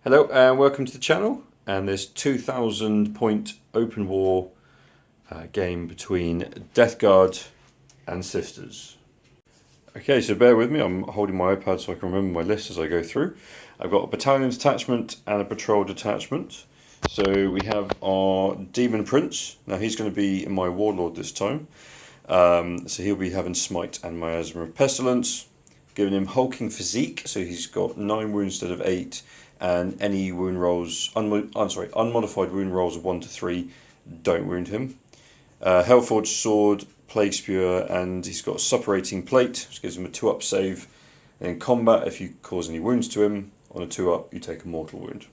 Hello and welcome to the channel and this 2000 point open war game between Death Guard and Sisters. Okay, so bear with me, I'm holding my iPad so I can remember my list as I go through. I've got a battalion detachment and a patrol detachment. So we have our Demon Prince. Now he's going to be my Warlord this time. So he'll be having Smite and Miasma of Pestilence. Giving him hulking physique, so he's got 9 wounds instead of 8, and any wound rolls, unmodified wound rolls of 1 to 3 don't wound him. Hellforged Sword, Plague Spewer, and he's got Suppurating Plate, which gives him a 2-up save. And in combat, if you cause any wounds to him, on a 2-up, you take a mortal wound.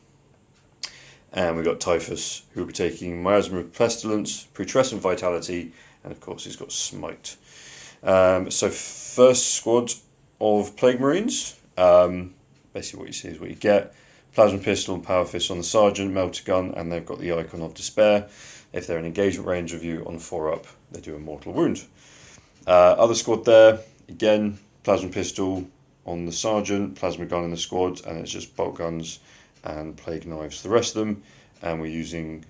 And we've got Typhus, who will be taking Miasma of Pestilence, Putrescent Vitality, and of course he's got Smite. So first squad of Plague Marines, basically what you see is what you get. Plasma Pistol and Power Fist on the Sergeant, Melter Gun, and they've got the Icon of Despair. If they're in engagement range of you on 4-up, they do a mortal wound. Other squad there, again, Plasma Pistol on the Sergeant, Plasma Gun in the squad, and it's just Bolt Guns and Plague Knives for the rest of them. And we're using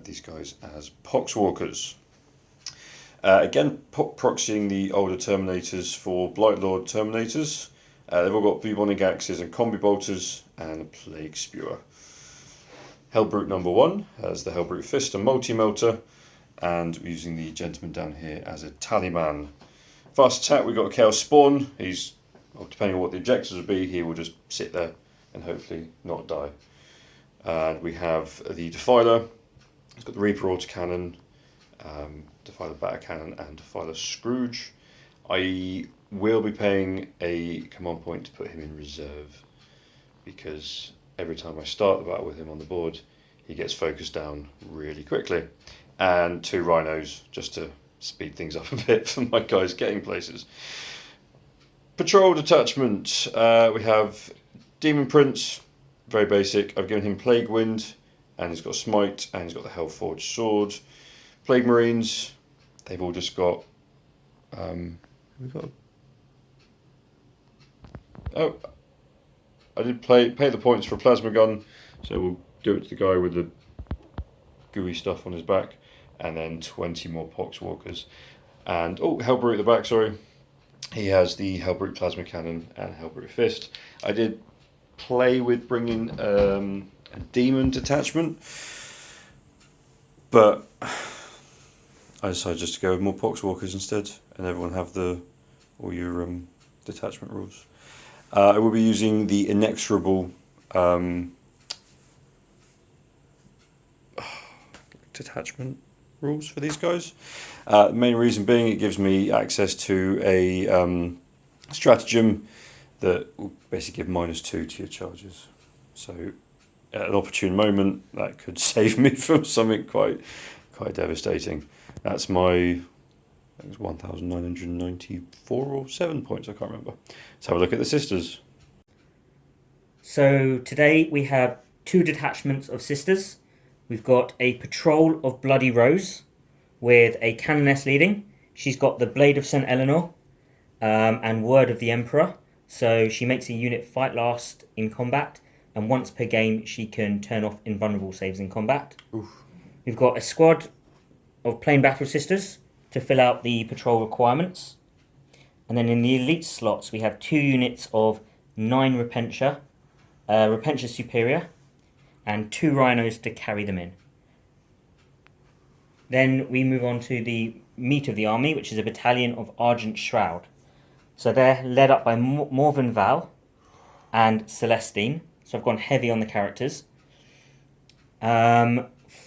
these guys as Poxwalkers. Again, proxying the older Terminators for Blightlord Terminators. They've all got Bubonic Axes and Combi Bolters and a Plague Spewer. Hellbrute number 1 has the Hellbrute Fist and Multi-Melter, and we're using the gentleman down here as a Tallyman. Fast attack, we've got a Chaos Spawn. He's, well, depending on what the objectives would be, he will just sit there and hopefully not die. And we have the Defiler. He's got the Reaper Autocannon, Defiler Batter Cannon, and Defiler Scrooge. I will be paying a command point to put him in reserve, because every time I start the battle with him on the board, he gets focused down really quickly. And 2 Rhinos, just to speed things up a bit for my guys getting places. Patrol detachment, we have Demon Prince, very basic. I've given him Plague Wind, and he's got Smite, and he's got the Hellforged Sword. Plague Marines, they've all just got... Oh, I did pay the points for a Plasma Gun, so we'll give it to the guy with the gooey stuff on his back, and then 20 more Poxwalkers. And, oh, Hellbrute at the back, sorry. He has the Hellbrute Plasma Cannon and Hellbrute Fist. I did play with bringing a Demon detachment, but I decided just to go with more Poxwalkers instead, and everyone have all your detachment rules. I will be using the inexorable detachment rules for these guys. The main reason being it gives me access to a stratagem that will basically give -2 to your charges. So at an opportune moment, that could save me from something quite devastating. That's my... I think it's 1,994 or 7 points, I can't remember. Let's have a look at the Sisters. So today we have 2 detachments of Sisters. We've got a patrol of Bloody Rose with a Canoness leading. She's got the Blade of St. Eleanor and Word of the Emperor. So she makes a unit fight last in combat, and once per game she can turn off invulnerable saves in combat. Oof. We've got a squad of Plain Battle Sisters to fill out the patrol requirements. And then in the elite slots, we have 2 units of 9 Repentia, Repentia Superior, and 2 Rhinos to carry them in. Then we move on to the meat of the army, which is a battalion of Argent Shroud. So they're led up by Morven Val and Celestine. So I've gone heavy on the characters.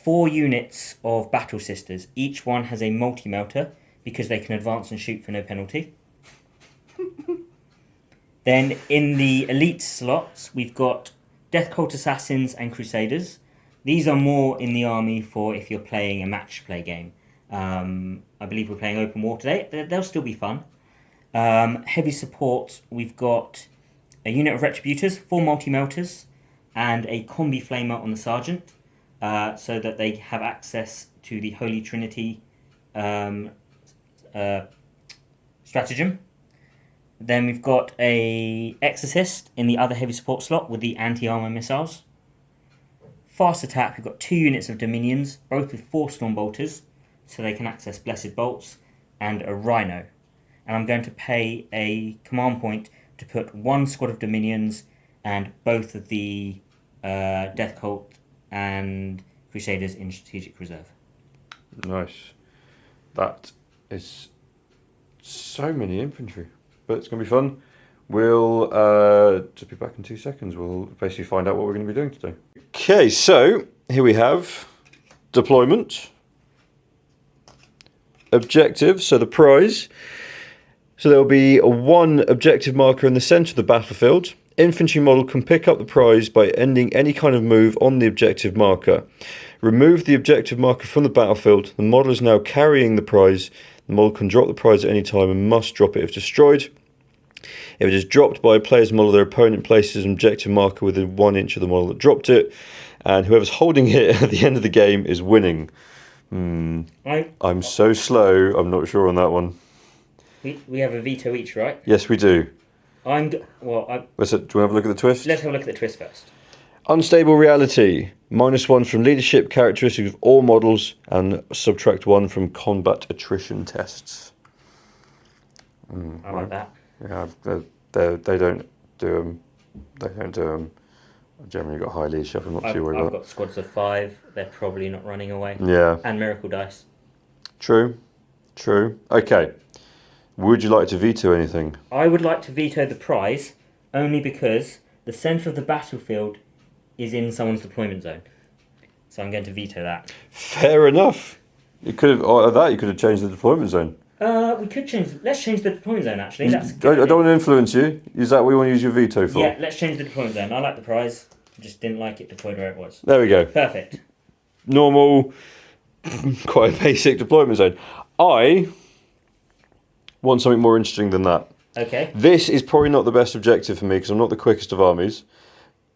4 units of Battle Sisters. Each one has a multi-melter because they can advance and shoot for no penalty. Then in the elite slots, we've got Death Cult Assassins and Crusaders. These are more in the army for if you're playing a match play game. I believe we're playing open war today. They'll still be fun. Heavy support, we've got a unit of Retributors, 4 multi-melters, and a Combi Flamer on the Sergeant. So that they have access to the Holy Trinity stratagem. Then we've got a Exorcist in the other heavy support slot with the anti-armor missiles. Fast attack, we've got 2 units of Dominions, both with 4 Stormbolters, so they can access Blessed Bolts, and a Rhino. And I'm going to pay a command point to put 1 squad of Dominions and both of the Death Cult and Crusaders in Strategic Reserve. Nice. That is so many infantry, but it's going to be fun. We'll just be back in 2 seconds. We'll basically find out what we're going to be doing today. Okay, so here we have deployment, objective, so the prize. So there will be 1 objective marker in the centre of the battlefield. Infantry model can pick up the prize by ending any kind of move on the objective marker. Remove the objective marker from the battlefield. The model is now carrying the prize. The model can drop the prize at any time and must drop it if destroyed. If it is dropped by a player's model, their opponent places an objective marker within 1 inch of the model that dropped it, and whoever's holding it at the end of the game is winning. I'm so slow, I'm not sure on that one. We have a veto each, right? Yes, we do. Do you want to have a look at the twist? Let's have a look at the twist first. Unstable reality. -1 from leadership characteristics of all models, and subtract 1 from combat attrition tests. I like that. Yeah, they don't do them. They don't do them. I've generally got high leadership. I'm not too worried I've about. got squads of 5. They're probably not running away. Yeah. And miracle dice. True. Okay. Would you like to veto anything? I would like to veto the prize only because the centre of the battlefield is in someone's deployment zone. So I'm going to veto that. Fair enough. You could have changed the deployment zone. We could change. Let's change the deployment zone. Actually, I don't want to influence you. Is that what you want to use your veto for? Yeah, let's change the deployment zone. I like the prize. I just didn't like it deployed where it was. There we go. Perfect. Normal, quite a basic deployment zone. I want something more interesting than that. Okay. This is probably not the best objective for me because I'm not the quickest of armies.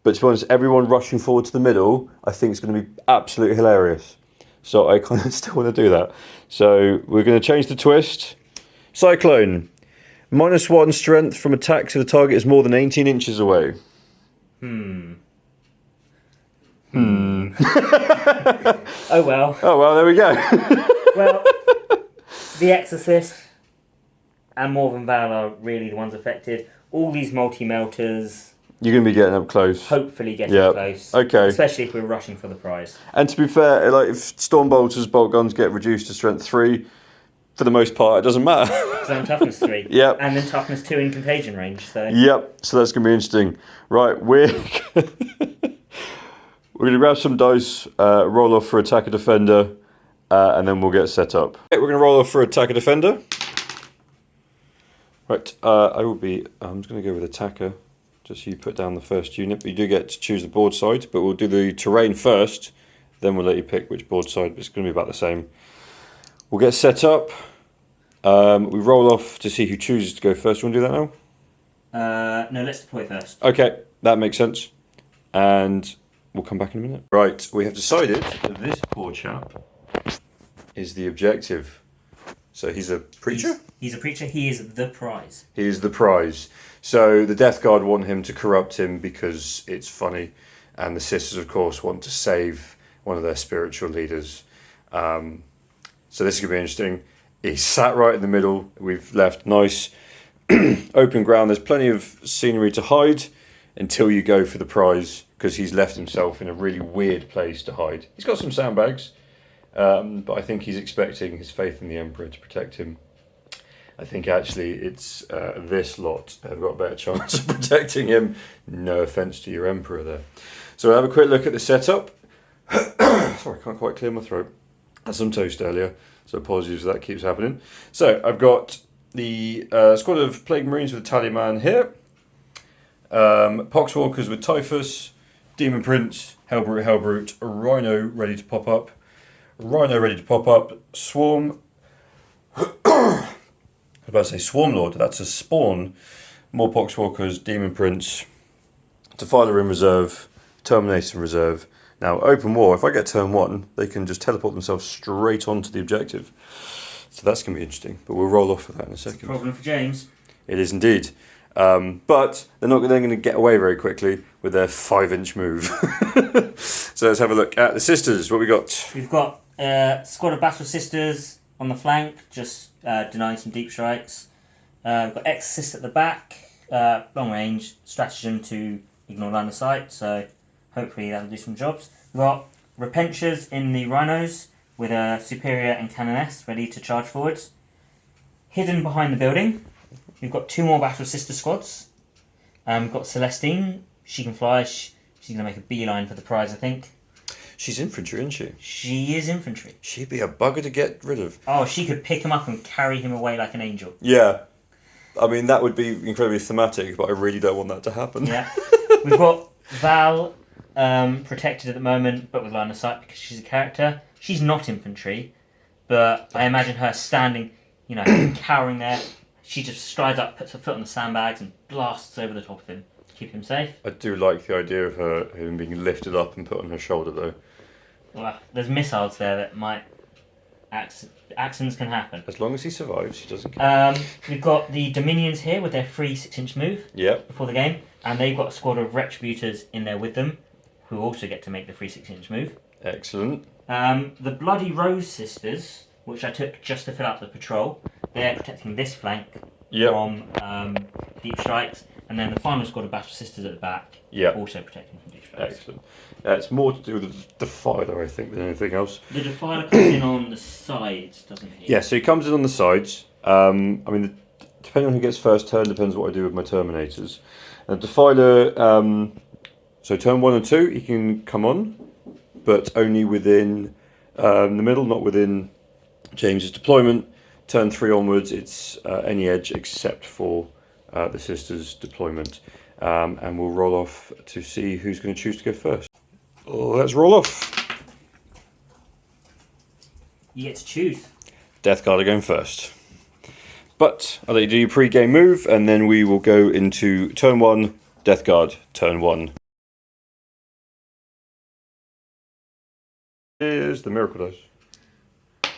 But to be honest, everyone rushing forward to the middle, I think is going to be absolutely hilarious. So I kind of still want to do that. So we're going to change the twist. Cyclone. -1 strength from attack to the target is more than 18 inches away. Oh well, there we go. Well, the Exorcist and More Than Val are really the ones affected. All these multi-melters, You're going to be getting up close. hopefully getting close. Okay. Especially if we're rushing for the prize. And to be fair, like if Stormbolters, bolt guns get reduced to strength 3, for the most part, it doesn't matter. Because I'm toughness 3. Yep. And then toughness 2 in contagion range. So. Yep. So that's going to be interesting. Right, we're going to grab some dice, roll off for attacker defender, and then we'll get set up. Okay, we're going to roll off for attacker defender. Right, I'm just going to go with attacker. Just so you put down the first unit, but you do get to choose the board side, but we'll do the terrain first, then we'll let you pick which board side, but it's going to be about the same. We'll get set up, we roll off to see who chooses to go first. Do you want to do that now? No, let's deploy first. Okay, that makes sense, and we'll come back in a minute. Right, we have decided that this poor chap is the objective. So he's a preacher? He's a preacher, he is the prize. He is the prize. So the Death Guard want him to corrupt him because it's funny, and the Sisters, of course, want to save one of their spiritual leaders. So this is going to be interesting. He's sat right in the middle. We've left nice open ground. There's plenty of scenery to hide until you go for the prize, because he's left himself in a really weird place to hide. He's got some sandbags, but I think he's expecting his faith in the Emperor to protect him. I think actually it's this lot have got a better chance of protecting him. No offence to your Emperor there. So we'll have a quick look at the setup. Sorry, I can't quite clear my throat. I had some toast earlier, so apologies if that keeps happening. So I've got the squad of Plague Marines with Tallyman here. Poxwalkers with Typhus. Demon Prince, Hellbrute, a Rhino ready to pop up. Swarm. I was about to say Swarm Lord, that's a spawn. More Poxwalkers, Demon Prince, Defiler in reserve, Terminator in reserve. Now, open war, if I get turn 1, they can just teleport themselves straight onto the objective. So that's going to be interesting, but we'll roll off with that in a second. Problem for James. It is indeed. But they're not then going to get away very quickly with their 5-inch move. So let's have a look at the sisters. What we got? We've got a squad of battle sisters on the flank, just denying some deep strikes. We've got Exorcist at the back, long range, stratagem to ignore line of sight, so hopefully that'll do some jobs. We've got Repentures in the Rhinos with a Superior and Canoness ready to charge forwards. Hidden behind the building, we've got 2 more battle sister squads. We've got Celestine, she can fly, she's going to make a beeline for the prize, I think. She's infantry, isn't she? She is infantry. She'd be a bugger to get rid of. Oh, she could pick him up and carry him away like an angel. Yeah. I mean, that would be incredibly thematic, but I really don't want that to happen. Yeah. We've got Val protected at the moment, but with line of sight because she's a character. She's not infantry, but I imagine her standing, cowering there. She just strides up, puts her foot on the sandbags and blasts over the top of him to keep him safe. I do like the idea of him being lifted up and put on her shoulder, though. Well, there's missiles there that might... Accidents can happen. As long as he survives, she doesn't care. We've got the Dominions here with their free 6-inch move before the game, and they've got a squad of Retributors in there with them, who also get to make the free 6-inch move. Excellent. The Bloody Rose Sisters, which I took just to fill out the patrol, they're protecting this flank from deep strikes, and then the final squad of Battle Sisters at the back, also protecting from deep strikes. Excellent. It's more to do with the Defiler, I think, than anything else. The Defiler comes in on the sides, doesn't he? Yeah, so he comes in on the sides. Depending on who gets first turn, depends what I do with my Terminators. And Defiler, so turn 1 and 2, he can come on, but only within the middle, not within James's deployment. Turn 3 onwards, it's any edge except for the Sisters' deployment. And we'll roll off to see who's going to choose to go first. Let's roll off. You get to choose. Death Guard are going first. But I'll let you do your pre-game move, and then we will go into turn 1, Death Guard, turn 1. Here's the Miracle Dice.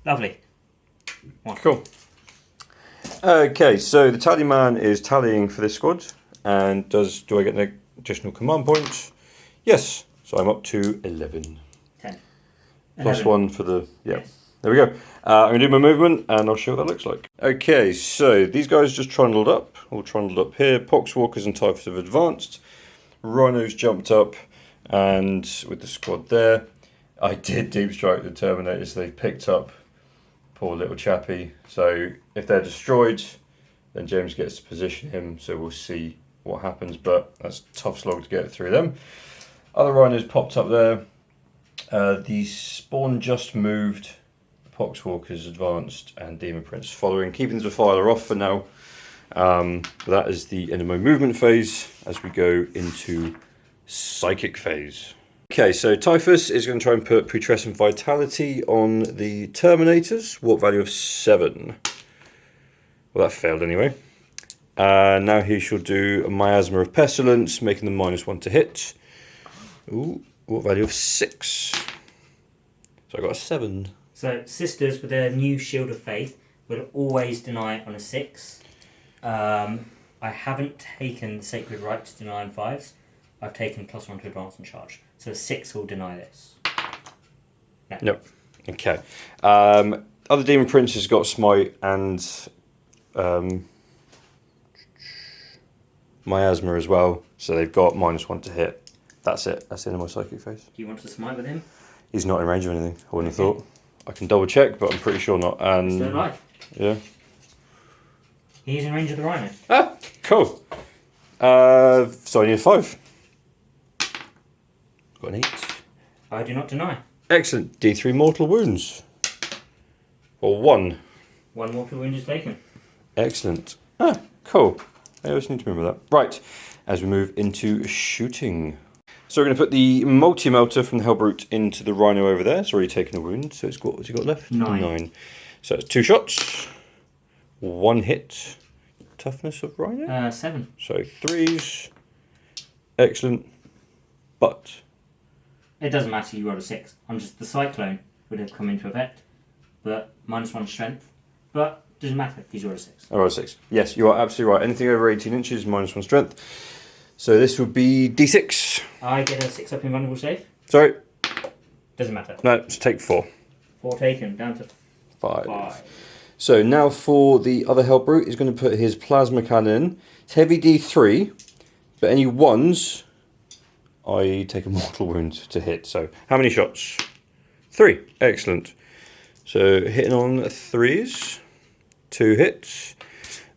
Lovely. Cool. Okay, so the tally man is tallying for this squad, and do I get an additional command points? Yes, so I'm up to 11. 10. Plus 1 for the... Yes. There we go. I'm going to do my movement, and I'll show what that looks like. Okay, so these guys just trundled up, all trundled up here. Poxwalkers and Typhus have advanced. Rhinos jumped up, and with the squad there, I did deep strike the Terminators. They picked up poor little chappie. So if they're destroyed, then James gets to position him, so we'll see what happens, but that's a tough slog to get through them. Other Rhinos popped up there. The spawn just moved. Poxwalkers advanced and Demon Prince following, keeping the Defiler off for now. But that is the end of my movement phase as we go into Psychic phase. Okay, so Typhus is going to try and put Putrescent Vitality on the Terminators. Warp value of 7. Well, that failed anyway. Now he shall do a Miasma of Pestilence, making them -1 to hit. Ooh, warp value of 6. So I got a 7. So Sisters with their new Shield of Faith will always deny it on a 6. I haven't taken the Sacred Right to deny on 5s. I've taken +1 to advance and charge. So a 6 will deny this. No. Okay. Other Demon Prince has got Smite and Miasma as well. So they've got -1 to hit. That's it. That's the end of my Psychic phase. Do you want to smite with him? He's not in range of anything, I wouldn't have thought. I can double check, but I'm pretty sure not. And Still alive. Yeah. He's in range of the Rhino. Ah, cool. So I need a 5. Got an 8. I do not deny. Excellent. D3 mortal wounds. Or 1. 1 mortal wound is taken. Excellent. Ah, cool. I always need to remember that. Right, as we move into shooting. So we're going to put the multi-melter from the Hellbrute into the Rhino over there. It's already taken a wound, so it's got, what's he got left? 9. So it's 2 shots. 1 hit. Toughness of Rhino? 7. So 3s. Excellent. But It doesn't matter, you rolled a 6. I'm just, the Cyclone would have come into effect, but -1 strength. But Doesn't matter, because you're a 6. Oh, a 6. Yes, you are absolutely right. Anything over 18 inches, -1 strength. So this would be D6. I get a 6 up invulnerable save. Sorry. Doesn't matter. No, let's take 4. 4 taken, down to 5. So now for the other Hellbrute, he's going to put his plasma cannon in. It's heavy D3, but any 1s, I take a mortal wound to hit. So how many shots? 3. Excellent. So hitting on 3s. 2 hits.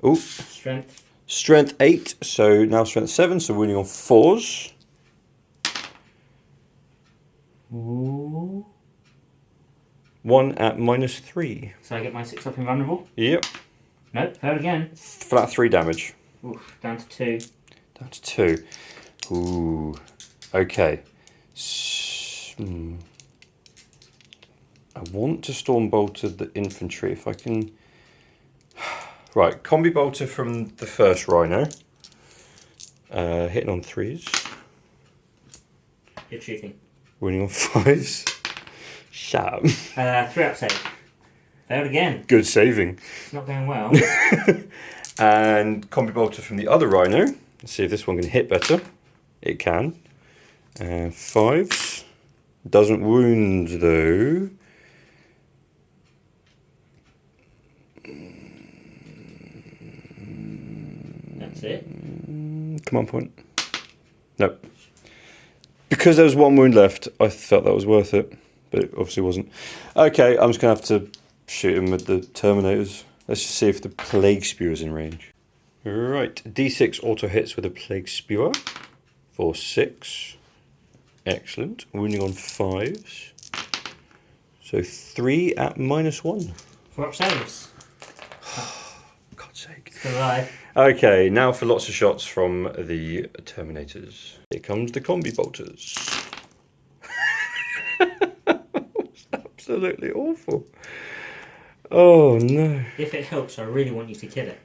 Oh. Strength. Strength 8, so now strength 7, so wounding on 4s. Ooh. 1 at -3. So I get my 6 up invulnerable? Yep. Nope, failed again. Flat 3 damage. Oof, down to 2. Down to 2. Ooh. Okay. I want to storm bolter the infantry if I can. Right, combi bolter from the first rhino. Hitting on 3s. Good shooting. Winning on 5s. Shut up. 3 up save. Failed again. Good saving. It's not going well. And combi bolter from the other rhino. Let's see if this one can hit better. It can. 5s. Doesn't wound though. That's it. Command point. Nope. Because there was 1 wound left, I felt that was worth it, but it obviously wasn't. Okay, I'm just going to have to shoot him with the Terminators. Let's just see if the Plague Spewer's in range. Right, D6 auto hits with a Plague Spewer for 6. Excellent. Wounding on 5s. So 3 at -1. 4 up saves. God's sake. Still alive. Okay, now for lots of shots from the Terminators. Here comes the combi bolters. It's absolutely awful. Oh no. If it helps, I really want you to kill it.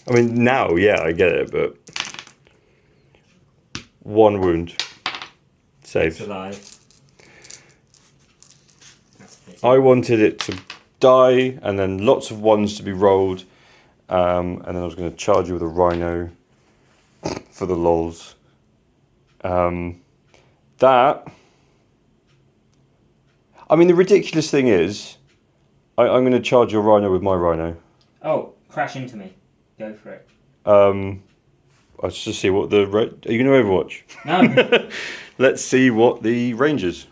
I mean, now, yeah, I get it, but 1 wound. Saved. It's alive. I wanted it to die, and then lots of 1s to be rolled, and then I was going to charge you with a rhino for the lols. I mean, the ridiculous thing is, I'm going to charge your rhino with my rhino. Oh, crash into me. Go for it. Let's just see what the... Are you going to Overwatch? No. Let's see what the range is.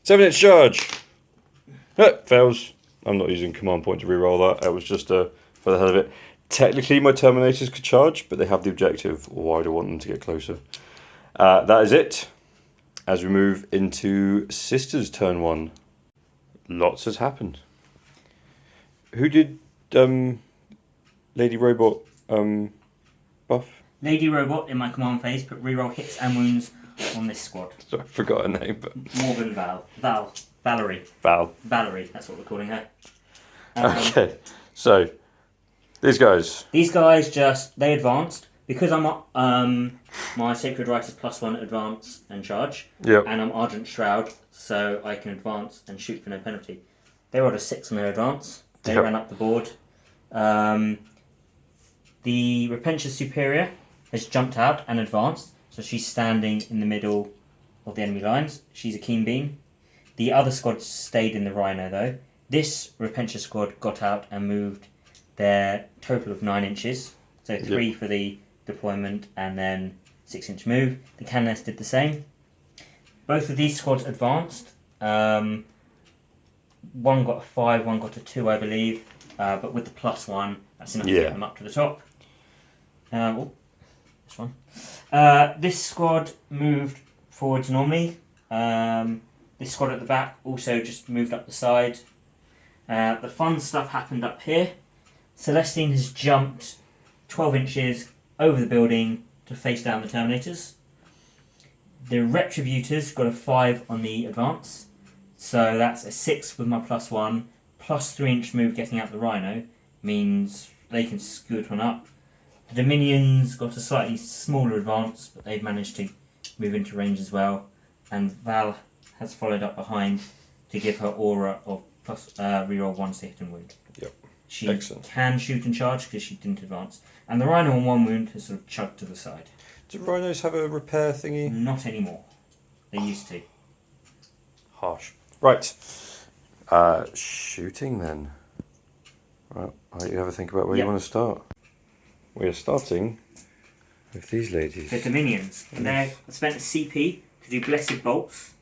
7-inch charge. Oh, fails. I'm not using command point to reroll that. It was just for the hell of it. Technically, my Terminators could charge, but they have the objective. Why do I want them to get closer? That is it. As we move into Sisters turn 1. Lots has happened. Who did Lady Robot buff? Lady Robot in my command phase put reroll hits and wounds on this squad. Sorry, I forgot her name. But Morgan Valerie. Valerie, that's what we're calling her. Okay, so these guys. These guys they advanced because I'm my Sacred Rite is +1 advance and charge. Yep. And I'm Argent Shroud, so I can advance and shoot for no penalty. They rolled a 6 on their advance. They ran up the board. The Repentia Superior has jumped out and advanced, so she's standing in the middle of the enemy lines. She's a Keen Beam. The other squad stayed in the Rhino though. This Repentia squad got out and moved their total of 9 inches. So 3 for the deployment and then 6-inch move. The Canoness did the same. Both of these squads advanced. One got a 5, one got a 2, I believe. But with the +1, that's enough to get them up to the top. This one. This squad moved forwards normally. This squad at the back also just moved up the side. The fun stuff happened up here. Celestine has jumped 12 inches over the building to face down the Terminators. The Retributors got a 5 on the advance. So that's a 6 with my +1. Plus 3-inch move getting out the Rhino means they can scoot one up. The Dominions got a slightly smaller advance, but they've managed to move into range as well. And Val has followed up behind to give her aura of plus reroll 1 to hit and wound. Yep. She Excellent. can shoot and charge because she didn't advance. And the rhino on 1 wound has sort of chugged to the side. Do rhinos have a repair thingy? Not anymore. They used to. Harsh. Right. Shooting then. Right. I'll let you have a think about where you want to start. We are starting with these ladies. The Dominions. And they spent a CP to do Blessed Bolts,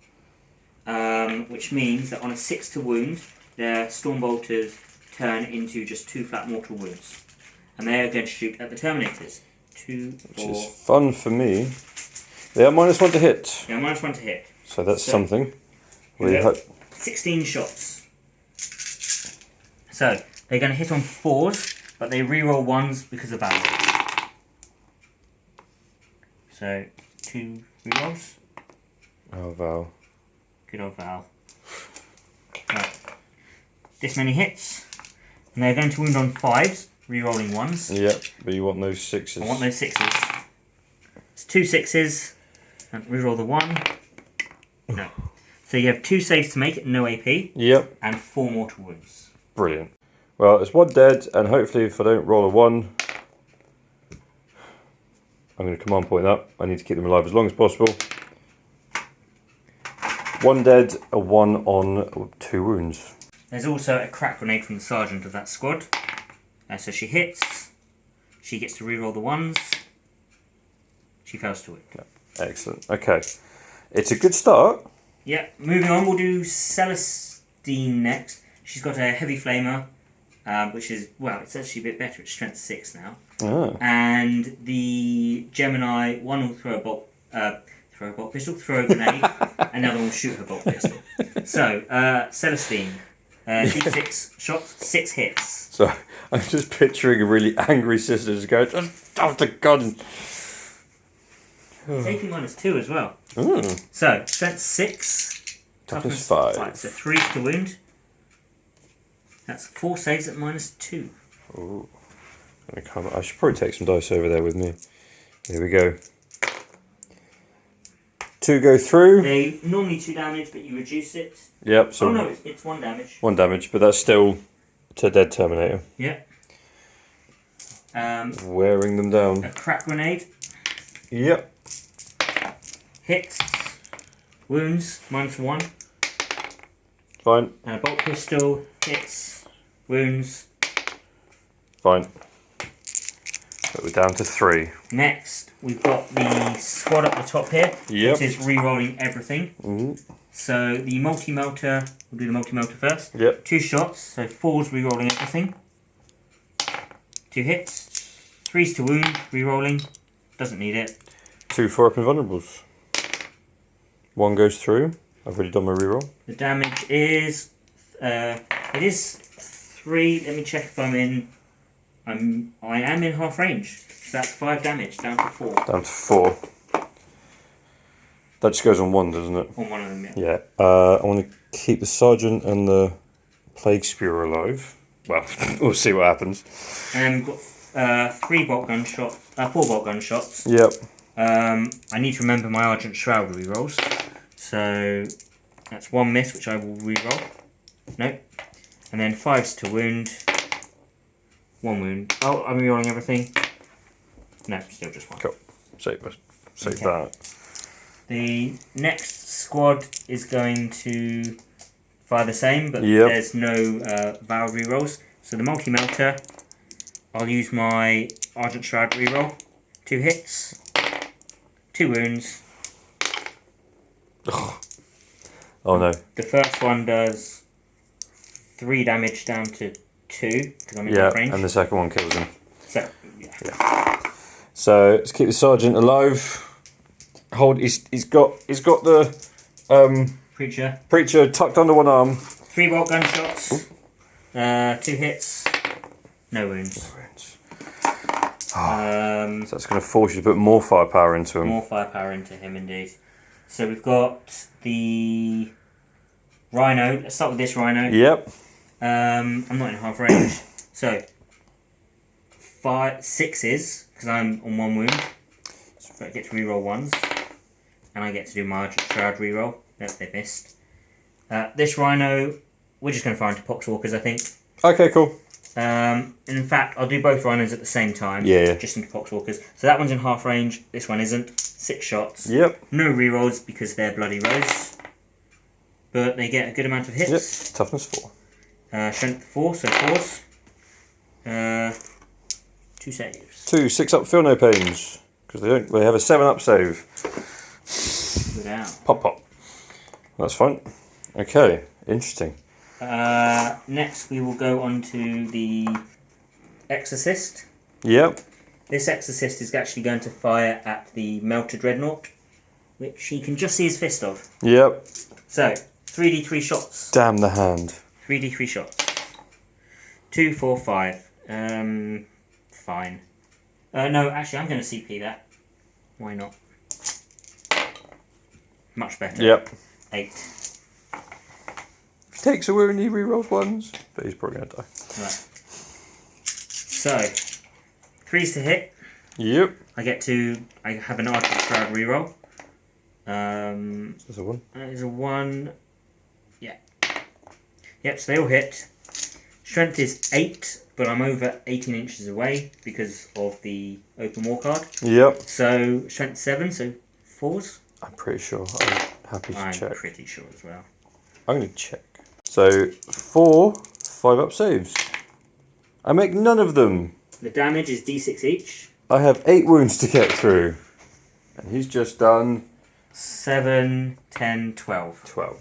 which means that on a 6 to wound, their Stormbolters turn into just 2 flat mortal wounds. And they are going to shoot at the Terminators. 2, 4... Which is fun for me. They are -1 to hit. Yeah, -1 to hit. So that's something. We hope 16 shots. So, they're going to hit on 4s, but they reroll 1s because of Valor. So, 2 rerolls. Oh, Val. Good old Val. Right. This many hits. And they're going to wound on 5s, rerolling 1s. Yep, but you want those 6s. I want those 6s. It's 2 6s. And reroll the 1. No. So you have 2 saves to make, no AP. Yep. And 4 mortal wounds. Brilliant. Well, it's 1 dead, and hopefully if I don't roll a 1, I'm going to command point that. I need to keep them alive as long as possible. 1 dead, a 1 on 2 wounds. There's also a crack grenade from the sergeant of that squad. So she hits. She gets to reroll the 1s. She fails to wound. Yep. Excellent. Okay. It's a good start. Yeah, moving on, we'll do Celestine next. She's got a heavy flamer, which is, well, it's actually a bit better. It's strength 6 now. Ah. And the Gemini, one will throw a bolt pistol, throw a grenade, and the other one will shoot her bolt pistol. So, Celestine, D6 shots, 6 hits. So I'm just picturing a really angry sister just going, oh, the God. It's AP -2 as well. Mm. So, strength 6, Toughness 5. So 3 to wound. That's 4 saves at -2. Ooh. I should probably take some dice over there with me. Here we go. 2 go through. They normally 2 damage, but you reduce it. Yep. So oh no, it's 1 damage. 1 damage, but that's still to dead Terminator. Yeah. Wearing them down. A crack grenade. Yep. Hits. Wounds, -1. Fine. And a bolt pistol. Hits. Wounds. Fine. But we're down to 3. Next, we've got the squad up the top here. Yep. Which is re-rolling everything. Mm-hmm. So the multi-melter, we'll do the multi-melter first. Yep. 2 shots, so 4s re-rolling everything. 2 hits. 3s to wound, re-rolling. Doesn't need it. 2 for up invulnerables. 1 goes through. I've already done my reroll. The damage is, it is 3. Let me check if I am in half range. So that's 5 damage, down to 4. Down to 4. That just goes on 1, doesn't it? On one of them, yeah. Yeah. I want to keep the sergeant and the plague spewer alive. Well, we'll see what happens. And we've got 4 bolt gun shots. Yep. I need to remember my Argent Shroud rerolls. So that's 1 miss, which I will reroll. Nope. And then 5s to wound. 1 wound. Oh, I'm rerolling everything. No, still just 1. Cool. Save Okay. that. The next squad is going to fire the same, but Yep. there's no Val rerolls. So the multi-melter, I'll use my Argent Shroud reroll. 2 hits, 2 wounds. Oh no. The first one does 3 damage down to 2 because I'm in Yeah, range. and the second one kills him. So yeah. So let's keep the sergeant alive. He's got the preacher tucked under one arm. 3 bolt gun shots. 2 hits. No wounds. So that's going to force you to put more firepower into him. More firepower into him, indeed. So we've got the Rhino. Let's start with this Rhino. Yep. I'm not in half range. So 5 6s because I'm on 1 wound. So I get to reroll 1s, and I get to do my Argent Shroud reroll. Nope, they missed. This Rhino, we're just going to fire into Poxwalkers, I think. Okay, cool. In fact, I'll do both Rhinos at the same time. Yeah. Just into Poxwalkers. So that one's in half range. This one isn't. 6 shots. Yep. No rerolls because they're bloody rose. But they get a good amount of hits. Yep. Toughness 4. Strength 4, so 4s. 2 saves. 2 6-up feel no pains because they have a 7-up save. Without. Pop pop. That's fine. Okay, interesting. Next we will go on to the Exorcist. Yep. This Exorcist is actually going to fire at the Melter Dreadnought, which he can just see his fist of. Yep. So 3d3 shots. Damn the hand. 3d3 shots. 2, 4, 5. Fine. No, actually, I'm going to CP that. Why not? Much better. Yep. 8. If he takes a wound, he rerolls 1s, but he's probably going to die. Right. So, 3s to hit. Yep. I have an Archer Shroud reroll. There's a 1. That is a 1. Yeah. Yep, so they all hit. Strength is 8, but I'm over 18 inches away because of the open war card. Yep. So, strength 7, so 4s. I'm pretty sure. I'm happy to check. I'm pretty sure as well. I'm going to check. So, 4 5-up saves. I make none of them. The damage is d6 each. I have 8 wounds to get through. And he's just done 7, 10, 12. 12.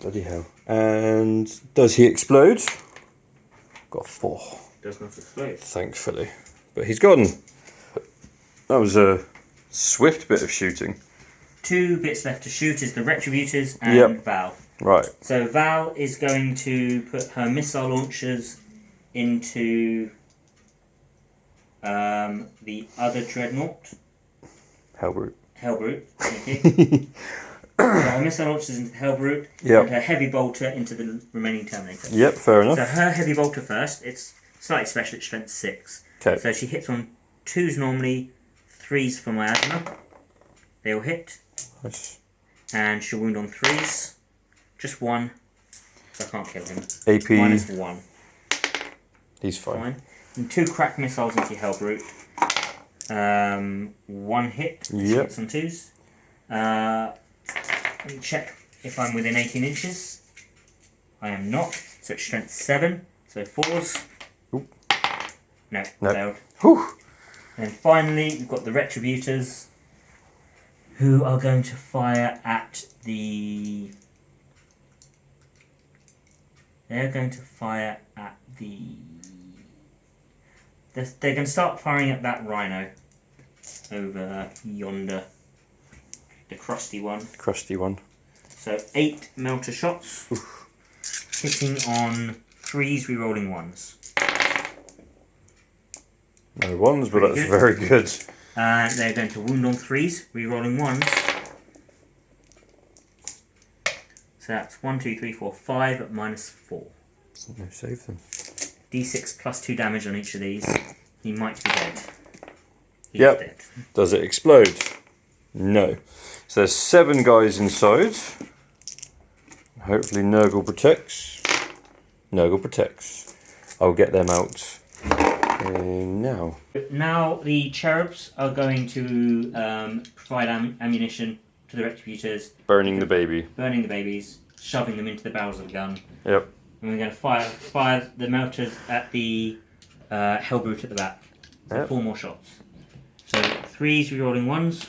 Bloody hell. And does he explode? Got 4. Does not explode. Thankfully. But he's gone. That was a swift bit of shooting. 2 bits left to shoot is the Retributors and Val. Right. So Val is going to put her missile launchers into the other Dreadnought. Hellbrute. Hellbrute. Okay. Her missile launchers into Hellbrute and her heavy bolter into the remaining Terminator. Yep, fair enough. So her heavy bolter first. It's slightly special. It's strength 6. Okay. So she hits on 2s normally, 3s for miasma. They all hit. Nice. And she'll wound on 3s. Just 1. So I can't kill him. AP. Minus 1. He's fine. And 2 crack missiles into your Hellbrute. 1 hit. Yep. Hits on 2s. Let me check if I'm within 18 inches. I am not. So it's strength 7. So 4s. Oop. No, Nope. failed. Whew. And finally, we've got the Retributors, who are going to fire at the... They're going to fire at the... They're going to start firing at that Rhino over yonder. The crusty one. Crusty one. So 8 melter shots. Oof. Hitting on 3s, rerolling 1s. No 1s, but Pretty that's good. very good. And they're going to wound on 3s, rerolling 1s. So that's 1, 2, 3, 4, 5 at minus 4. No, save them. D6 plus 2 damage on each of these. He might be dead. He's Yep. dead. Does it explode? No. So there's 7 guys inside. Hopefully Nurgle protects. Nurgle protects. I'll get them out now. Now the cherubs are going to provide ammunition to the Retributors. Burning the baby. Burning the babies, shoving them into the barrels of the gun. Yep. And we're going to fire the melters at the Hellbrute at the back. So Yep. 4 more shots. So 3s rerolling 1s.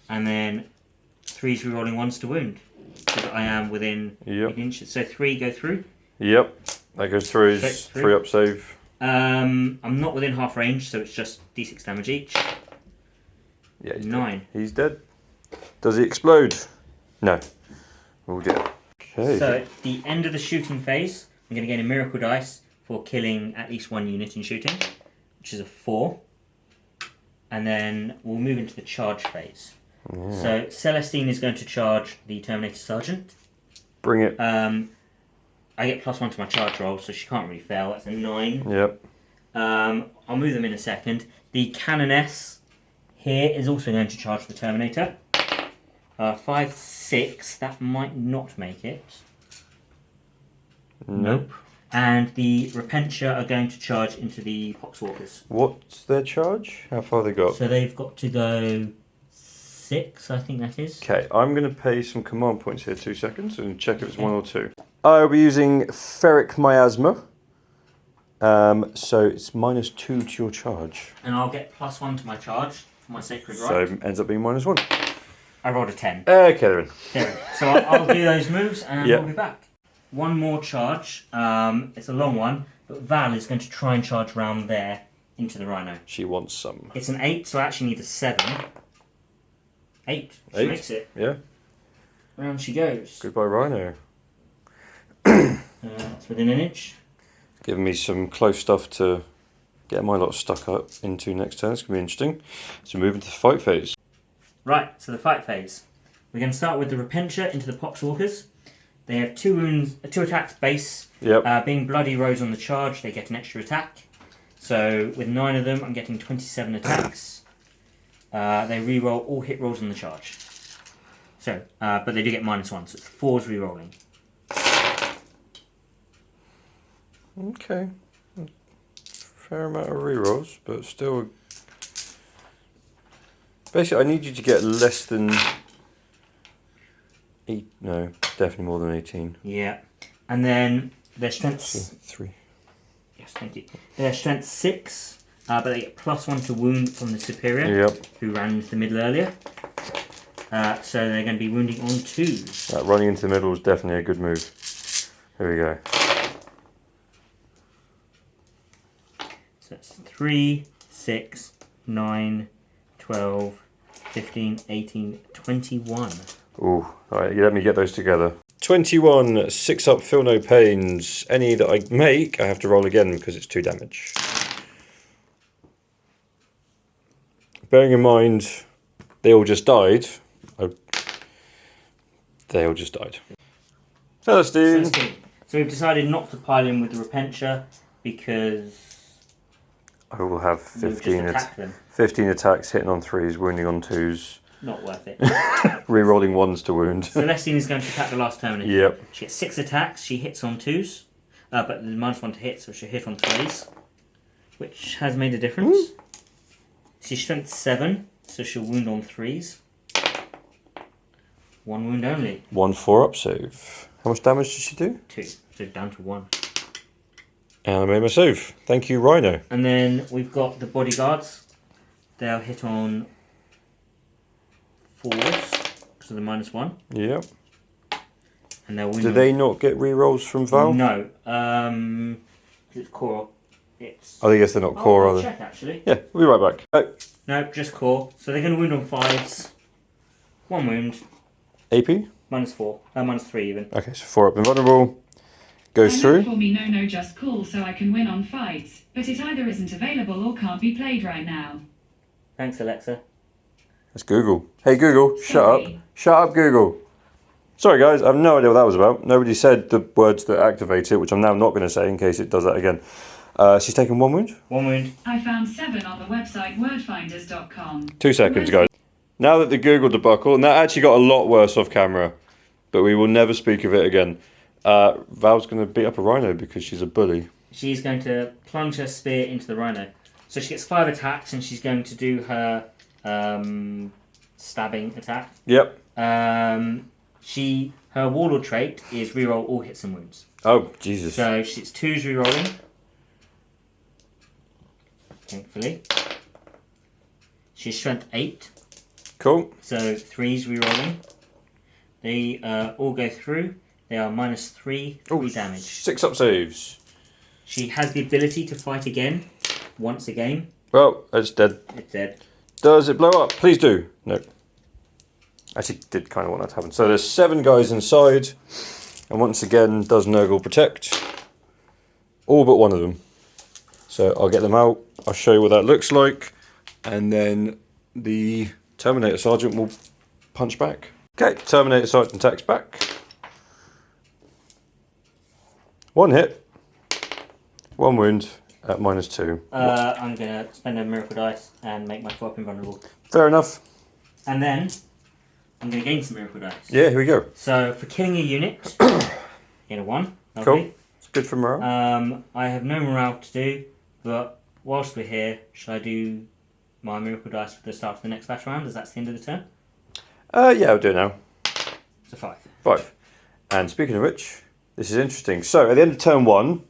And then 3s rerolling 1s to wound. Because I am within 8 inches. So 3 go through. Yep. That goes through his 3-up save. I'm not within half range, so it's just d6 damage each. Yeah, he's 9. Dead. He's dead. Does he explode? No. Oh dear. Okay. So at the end of the shooting phase, I'm going to gain a miracle dice for killing at least 1 unit in shooting, which is a 4. And then we'll move into the charge phase. Yeah. So Celestine is going to charge the Terminator Sergeant. Bring it. I get +1 to my charge roll, so she can't really fail. That's a 9. Yep. I'll move them in a second. The Cannoness here is also going to charge the Terminator. 5, 6. That might not make it. Nope. And the Repentia are going to charge into the Poxwalkers. What's their charge? How far they got? So they've got to go 6, I think that is. Okay, I'm going to pay some command points here, 2 seconds, and check if it's 1 or 2. I'll be using Ferric Miasma. So it's -2 to your charge. And I'll get +1 to my charge for my Sacred Right. So ends up being -1. I rolled a 10. Okay, then. There. So I'll do those moves and Yep. we'll be back. One more charge. It's a long one, but Val is going to try and charge round there into the Rhino. She wants some. It's an 8, so I actually need a 7. 8. She 8? makes it. Yeah. Round she goes. Goodbye, Rhino. It's within an inch. Giving me some close stuff to get my lot stuck up into next turn. It's going to be interesting. So move into the fight phase. Right, so the fight phase. We're going to start with the Repentia into the Poxwalkers. They have 2 wounds, 2 attacks base. Yep. Being Bloody Rose on the charge, they get an extra attack. So with 9 of them, I'm getting 27 attacks. They re-roll all hit rolls on the charge. So, but they do get -1, so it's 4s re-rolling. Okay. Fair amount of rerolls, but still. Basically, I need you to get less than 8. No, definitely more than 18. Yeah. And then their strength. So 3. Yes, thank you. Their strength 6, but they get +1 to wound from the superior, Yep. who ran into the middle earlier. So they're going to be wounding on 2s. That running into the middle is definitely a good move. Here we go. So it's 3, 6, 9, 12, 15, 18, 21. Ooh, alright, let me get those together. 21, 6 up, feel no pains. Any that I make, I have to roll again because it's 2 damage. Bearing in mind, they all just died. They all just died. Celestine! So we've decided not to pile in with the Repentia because I will have we'll just 15, attack them. 15 attacks, hitting on 3s, wounding on 2s. Not worth it. Re-rolling 1s to wound. Celestine is going to attack the last Terminator. Yep. She gets 6 attacks, she hits on 2s, but there's -1 to hit, so she'll hit on 3s, which has made a difference. Ooh. She's strength 7, so she'll wound on 3s. 1 wound only. 1 4-up save. How much damage did she do? 2, so down to 1. And I made my save. Thank you, Rhino. And then we've got the bodyguards. They'll hit on 4s, because of the -1. Yep. And they'll wound Do on... they not get re-rolls from Val? No. It's core. It's... I guess they're not core, I'll are they? check, actually. Yeah, we'll be right back. Oh, No, just core. So they're going to wound on 5s. 1 wound. AP? -4. -3 even. Okay, so 4 up invulnerable. Goes through. For me, no, just call so I can win on fights, but it either isn't available or can't be played right now. Thanks, Alexa. That's Google. Hey Google, shut up. Sorry. Shut up, Google. Sorry guys, I have no idea what that was about. Nobody said the words that activate it, which I'm now not going to say in case it does that again. She's taken 1 wound. 1 wound. I found 7 on the website wordfinders.com. 2 seconds, guys. Now that the Google debacle, and that actually got a lot worse off camera, but we will never speak of it again. Val's going to beat up a rhino because she's a bully. She's going to plunge her spear into the rhino. So she gets 5 attacks and she's going to do her stabbing attack. Yep. Her warlord trait is reroll all hits and wounds. Oh, Jesus. So it's 2s rerolling. Thankfully. She's strength 8. Cool. So 3s rerolling. They all go through. They are -3 damage. 6 up saves. She has the ability to fight again once a game. Well, it's dead. It's dead. Does it blow up? Please do. No. Actually, did kind of want that to happen. So there's 7 guys inside. And once again, does Nurgle protect? All but 1 of them. So I'll get them out. I'll show you what that looks like. And then the Terminator Sergeant will punch back. Okay, Terminator Sergeant attacks back. 1 hit. 1 wound at -2. I'm going to spend a miracle dice and make my 4-up invulnerable. Fair enough. And then I'm going to gain some miracle dice. Yeah, here we go. So for killing a unit, get a 1. Lovely. Cool. It's good for morale. I have no morale to do, but whilst we're here, should I do my miracle dice for the start of the next battle round, as that's the end of the turn? Yeah, I'll do it now. So 5. 5. And speaking of which, this is interesting. So at the end of turn 1,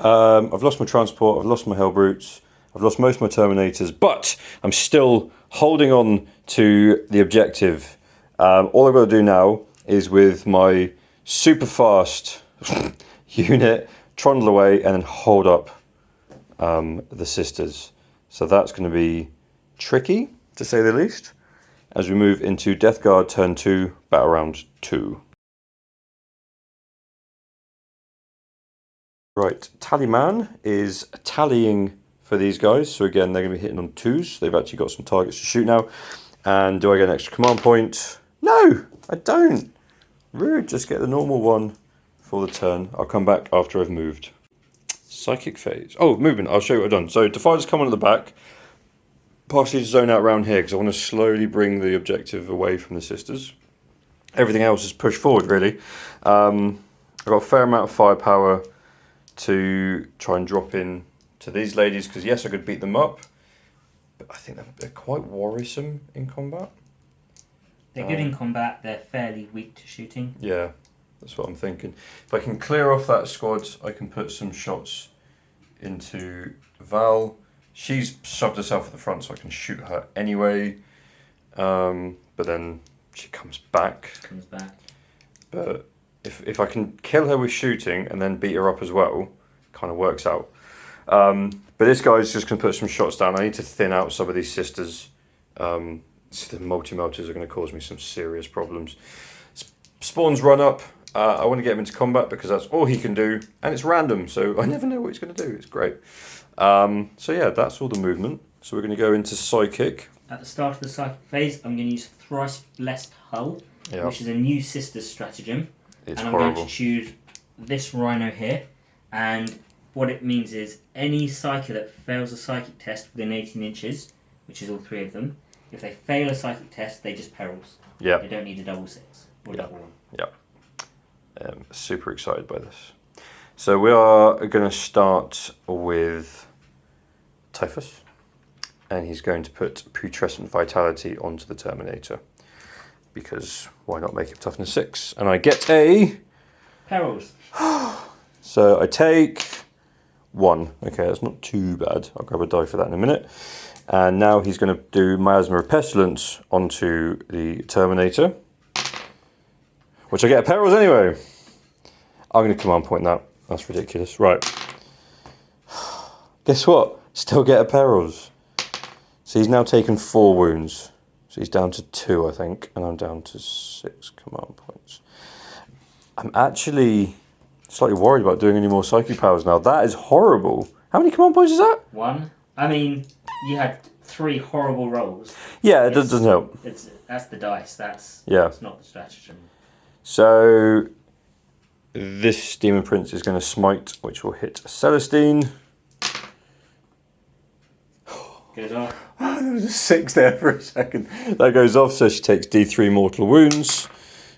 I've lost my transport, I've lost my Hellbrutes, I've lost most of my Terminators, but I'm still holding on to the objective. All I've got to do now is with my super fast unit, trundle away and then hold up the Sisters. So that's going to be tricky, to say the least, as we move into Death Guard turn 2, battle round 2. Right, Tallyman is tallying for these guys. So again, they're going to be hitting on 2s. They've actually got some targets to shoot now. And do I get an extra command point? No, I don't. Rude, just get the normal one for the turn. I'll come back after I've moved. Psychic phase. Oh, movement. I'll show you what I've done. So Defiance come on at the back. Partially to zone out around here because I want to slowly bring the objective away from the Sisters. Everything else is pushed forward, really. I've got a fair amount of firepower to try and drop in to these ladies because yes, I could beat them up, but I think they're quite worrisome in combat. They're good in combat, they're fairly weak to shooting. Yeah, that's what I'm thinking. If I can clear off that squad, I can put some shots into Val. She's shoved herself at the front so I can shoot her anyway, but then she comes back. But if I can kill her with shooting and then beat her up as well, kind of works out. But this guy's just going to put some shots down. I need to thin out some of these Sisters. The multi-melters are going to cause me some serious problems. Spawns run up. I want to get him into combat because that's all he can do. And it's random, so I never know what he's going to do. It's great. So yeah, that's all the movement. So we're going to go into Psychic. At the start of the Psychic phase, I'm going to use Thrice Blessed Hull, Yeah. which is a new Sisters stratagem. It's and I'm horrible. going to choose this Rhino here. And what it means is any Psyker that fails a Psychic test within 18 inches, which is all 3 of them, if they fail a Psychic test, they just perils. Yeah. They don't need a double 6 or double 1. Yeah. Super excited by this. So we are going to start with Typhus. And he's going to put Putrescent Vitality onto the Terminator. Because why not make it toughness 6? And I get a... Perils. So I take 1. Okay, that's not too bad. I'll grab a die for that in a minute. And now he's going to do Miasma of Pestilence onto the Terminator. Which I get a Perils anyway. I'm going to command point that. That's ridiculous. Right. Guess what? Still get a Perils. So he's now taken 4 wounds. So he's down to 2, I think. And I'm down to 6 command points. I'm actually slightly worried about doing any more psychic powers now. That is horrible. How many command points is that? 1. I mean, you had 3 horrible rolls. Yeah, it doesn't help. That's the dice. That's not the stratagem. So this Demon Prince is going to smite, which will hit Celestine. Goes off. There was a 6 there for a second. That goes off, so she takes D3 mortal wounds.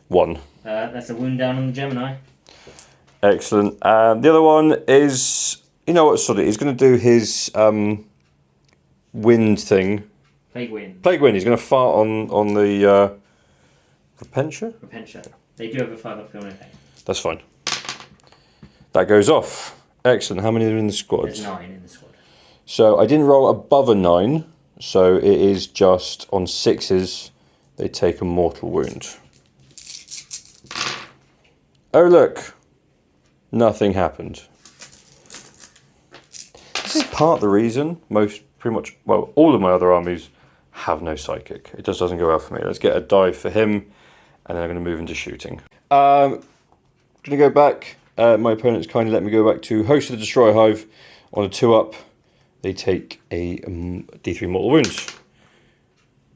1. That's a wound down on the Gemini. Excellent. The other one is, you know what, sort of, he's going to do his wind thing. Plague Wind. Plague Wind. He's going to fart on the Repentia? Repentia. They do have a 5 up feel no pain. That's fine. That goes off. Excellent. How many are in the squad? There's 9 in the squad. So I didn't roll above a 9, so it is just on 6s they take a mortal wound. Oh look, nothing happened. This is part of the reason all of my other armies have no psychic. It just doesn't go well for me. Let's get a die for him, and then I'm going to move into shooting. Going to go back. My opponents kindly let me go back to Host of the Destroyer Hive on a 2-up. They take a D3 mortal wounds.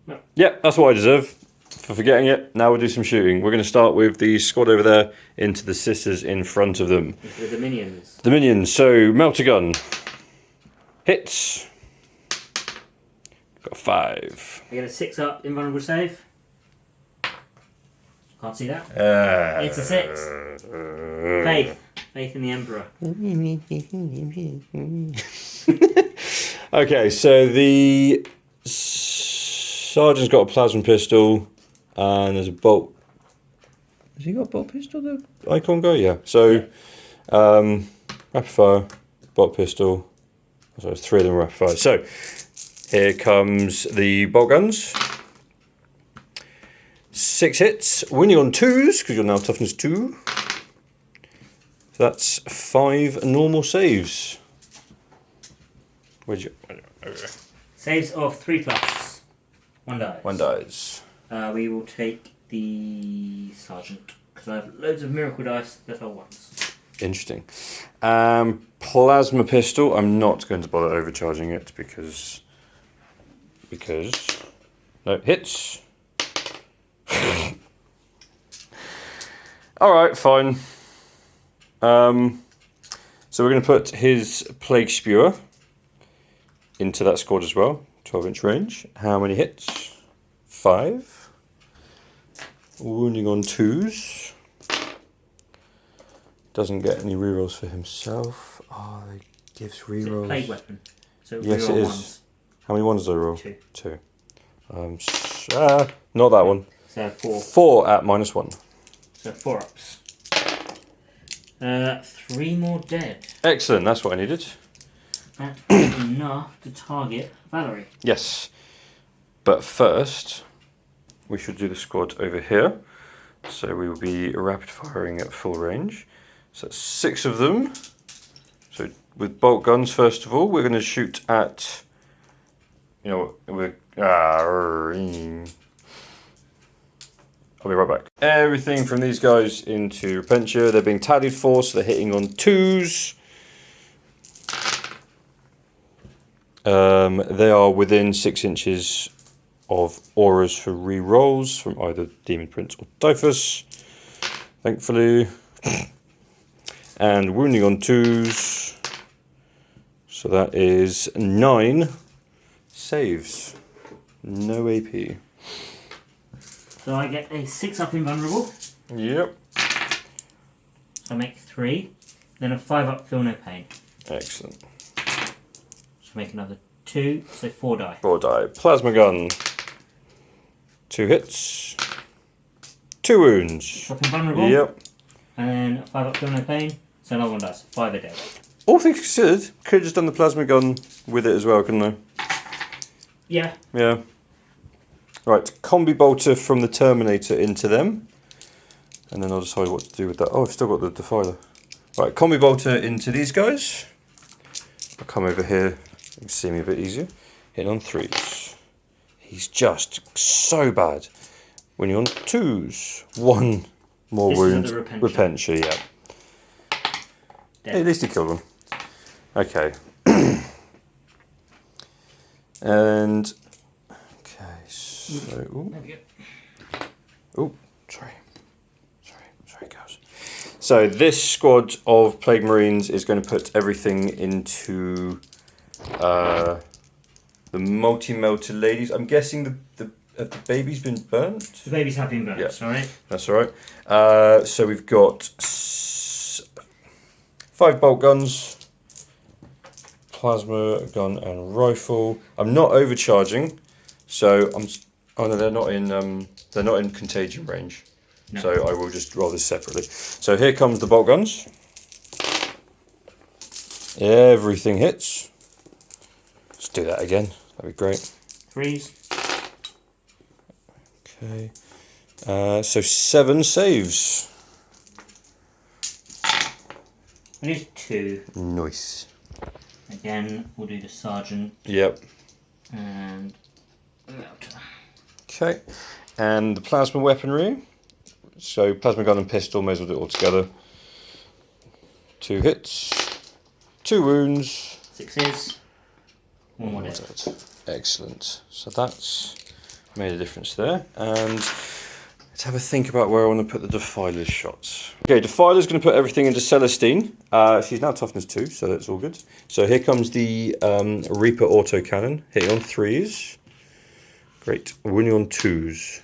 No. Yep, that's what I deserve for forgetting it. Now we'll do some shooting. We're going to start with the squad over there into the Sisters in front of them. Into the minions. The minions. So, Melter Gun. Hits. Got 5. I get a 6 up invulnerable save. Can't see that. Uh, It's a 6. Faith in the Emperor. Okay, so the sergeant's got a plasma pistol, and there's a bolt. Has he got a bolt pistol, the icon guy? Yeah. So, rapid fire, bolt pistol. So there's 3 of them rapid fire. So, here comes the bolt guns. 6 hits, winning on 2s, because you're now toughness 2. So that's 5 normal saves. Where'd you... Saves of 3 plus. 1 dies. 1 dies. We will take the sergeant, because I have loads of miracle dice that are 1s. Interesting. Plasma pistol, I'm not going to bother overcharging it, because... No, hits. Alright, fine. So we're going to put his Plague Spewer into that squad as well. 12-inch range. How many hits? 5. Wounding on 2s. Doesn't get any rerolls for himself. Oh, it gives rerolls. Plague weapon. So yes, it is. 1s. How many ones do I roll? 2. 2. Not that one. So 4. 4 at -1. So 4 ups. 3 more dead. Excellent, that's what I needed. That is enough to target Valerie. Yes. But first, we should do the squad over here. So we will be rapid firing at full range. So that's 6 of them. So with bolt guns, first of all, we're going to shoot at... You know, I'll be right back. Everything from these guys into Repentia. They're being tallied for, so they're hitting on 2s. They are within 6 inches of auras for re-rolls from either Demon Prince or Typhus, thankfully. And wounding on 2s. So that is 9 saves. No AP. So I get a 6 up invulnerable. Yep. So I make 3. Then a 5 up feel no pain. Excellent. So make another 2. So 4 die. 4 die. Plasma gun. 2 hits. 2 wounds. Drop invulnerable. Yep. And then 5 up feel no pain. So another 1 dies. 5 are dead. All things considered, could have just done the plasma gun with it as well, couldn't I? Yeah. Yeah. Right, combi bolter from the Terminator into them. And then I'll decide what to do with that. Oh, I've still got the Defiler. Right, combi bolter into these guys. I'll come over here. You can see me a bit easier. Hitting on 3s. He's just so bad. When you're on 2s. 1 more This wound. is the Repentia. Repentia, yeah. Dead. Hey, at least he killed one. Okay. And... Okay, so... Ooh. There we go. Oh, sorry, guys. So this squad of Plague Marines is going to put everything into the multi-melted ladies. I'm guessing have the babies been burnt? The babies have been burnt, Yeah. alright? That's all right. So we've got 5 bolt guns, plasma gun and rifle. I'm not overcharging, so I'm... Oh no, they're not in contagion range. No. So I will just roll this separately. So here comes the bolt guns. Everything hits. Let's do that again. That'd be great. 3s. Okay. So 7 saves. I need 2. Nice. Again, we'll do the sergeant Yep. and Veto. Okay. And the plasma weaponry. So plasma gun and pistol, may as well do it all together. 2 hits. 2 wounds. 6s. 1 more dead. Excellent. So that's made a difference there. And let's have a think about where I want to put the Defiler's shots. Okay, Defiler's going to put everything into Celestine. She's now toughness 2, so that's all good. So here comes the Reaper autocannon, hitting on 3s. Great. Winning on 2s.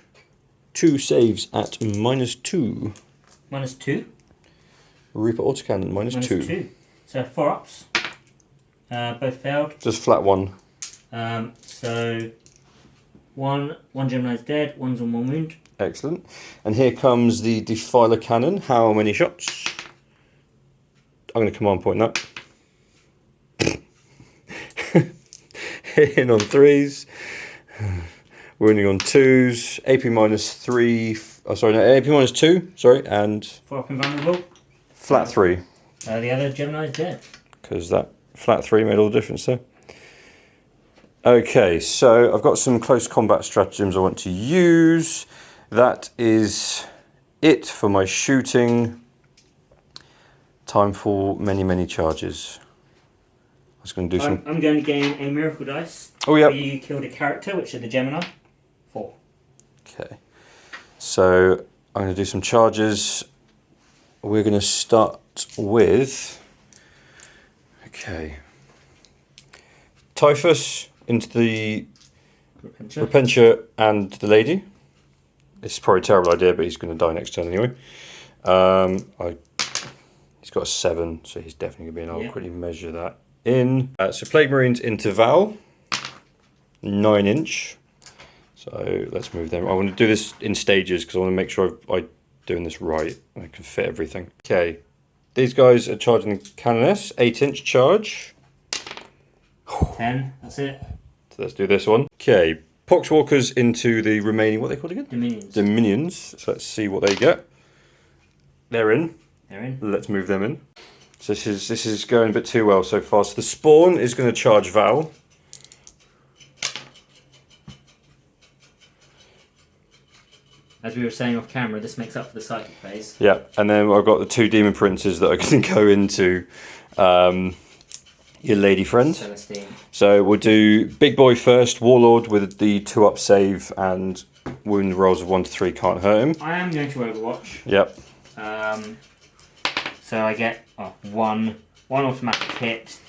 2 saves at -2. -2. Reaper autocannon, -2. So 4 ups. Both failed. Just flat 1. So one Gemini's dead, one's on 1 wound. Excellent. And here comes the Defiler cannon. How many shots? I'm going to command point that. Hitting on 3s. Wounding on 2s. AP -3. Oh, sorry, no, AP -2. Sorry, and 4 up invulnerable. flat 3. The other Gemini's dead. Because that flat 3 made all the difference there. Okay, so I've got some close combat stratagems I want to use. That is it for my shooting. Time for many charges. I was going to do some... I'm going to gain a miracle dice. Oh, yeah. You killed a character, which are the Gemini. 4. Okay. So I'm going to do some charges. We're going to start with... Okay. Typhus into the Repentia and the lady. It's probably a terrible idea, but he's going to die next turn anyway. He's got a 7, so he's definitely going to be in. I'll quickly measure that in. So Plague Marines into Val, 9-inch. So let's move them. I want to do this in stages because I want to make sure I'm doing this right. I can fit everything. Okay, these guys are charging the Canoness, 8-inch charge. 10, that's it. So let's do this one. Okay, Poxwalkers into the remaining, what are they called again? Dominions. Dominions. So let's see what they get. They're in. They're in. Let's move them in. So this is going a bit too well so far. So the Spawn is going to charge Val. As we were saying off camera, this makes up for the psychic phase. Yeah, and then I've got the 2 Demon Princes that are going to go into your lady friend. Celestine. So we'll do Big Boy first, Warlord with the 2-up save and wound rolls of 1 to 3 can't hurt him. I am going to Overwatch. Yep. So I get one automatic hit.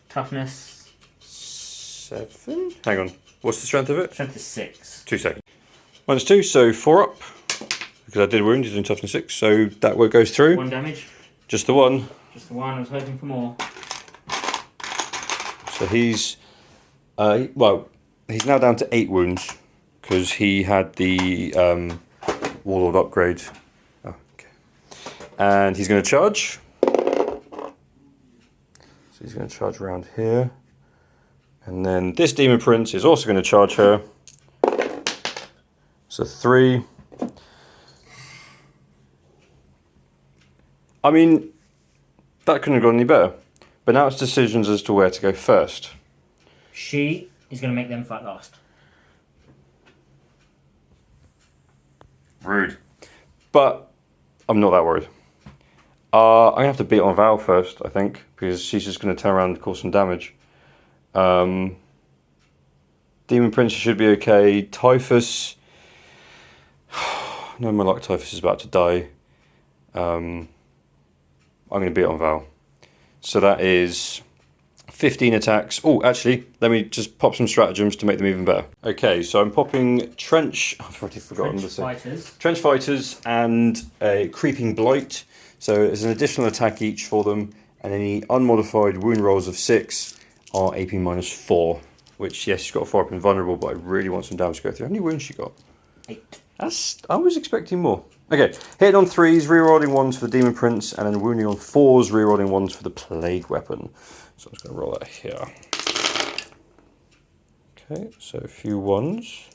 Toughness. 7? Hang on. What's the strength of it? Strength is 6. 2 seconds. -2, so 4 up. Because I did wound, he's doing toughness 6, so that one goes through. 1 damage. Just the 1. Just the 1, I was hoping for more. So he's, he's now down to 8 wounds. Because he had the Warlord upgrade. Oh, okay. And he's going to charge. So he's going to charge around here. And then this Demon Prince is also going to charge her. So 3. I mean, that couldn't have gone any better. But now it's decisions as to where to go first. She is going to make them fight last. Rude. But I'm not that worried. I'm going to have to beat on Val first, I think. Because she's just going to turn around and cause some damage. Demon Prince should be okay. Typhus... No, my luck, Typhus is about to die. I'm going to beat on Val. So that is 15 attacks. Oh, actually, let me just pop some stratagems to make them even better. Okay, so I'm popping Trench... I've already forgotten Trench Fighters. Trench Fighters and a Creeping Blight. So there's an additional attack each for them. And any unmodified wound rolls of 6 are AP -4. Which, yes, she's got a 4-up invulnerable, but I really want some damage to go through. How many wounds she got? 8. I was expecting more. Okay, hitting on 3s, rerolling 1s for the Demon Prince, and then wounding on 4s, rerolling 1s for the Plague Weapon. So I'm just going to roll that here. Okay, so a few 1s.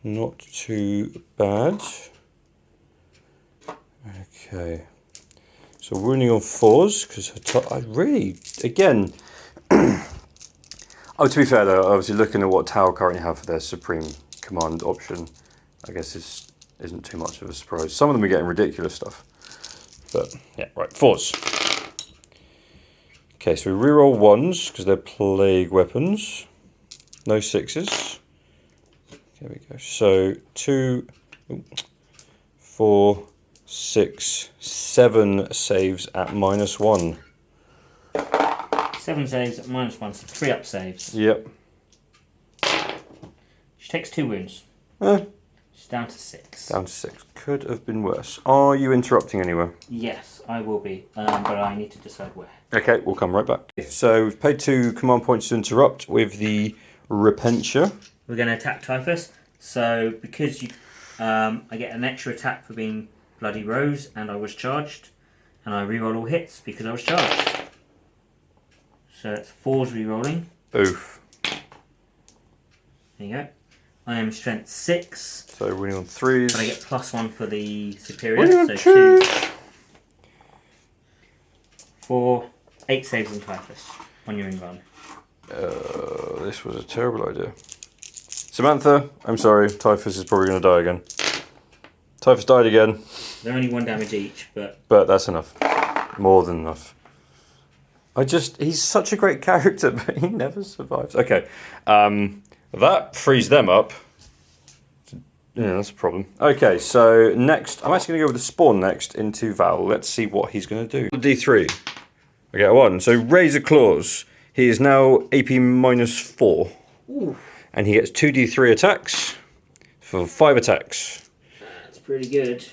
Not too bad. Okay. So wounding on 4s, because I really, again... Oh, to be fair though, obviously looking at what Tau currently have for their Supreme Command option, I guess this isn't too much of a surprise. Some of them are getting ridiculous stuff. But, yeah, right, 4s. Okay, so we reroll 1s, because they're Plague Weapons. No 6s. There we go. So, 2, 4, 6, 7 saves at -1. 7 saves at -1, so 3-up saves. Yep. She takes 2 wounds. She's down to 6. Down to 6. Could have been worse. Are you interrupting anywhere? Yes, I will be, but I need to decide where. Okay, we'll come right back. So we've paid 2 command points to interrupt with the Repentia. We're going to attack Typhus. So because you, I get an extra attack for being Bloody Rose, and I was charged, and I reroll all hits because I was charged. So it's 4s rerolling. Oof. There you go. I am strength 6. So winning on 3s. But I get +1 for the superior. Winning on So 2, 4, 8 saves on Typhus on your run. This was a terrible idea. Samantha, I'm sorry. Typhus is probably going to die again. Typhus died again. They're only 1 damage each, but that's enough. More than enough. He's such a great character, but he never survives. Okay. That frees them up. Yeah, that's a problem. Okay, so next, I'm actually going to go with the Spawn next into Val. Let's see what he's going to do. D3. I get a 1. So Razor Claws. He is now AP -4. ooh, And he gets 2d3 attacks for 5 attacks. that's pretty good.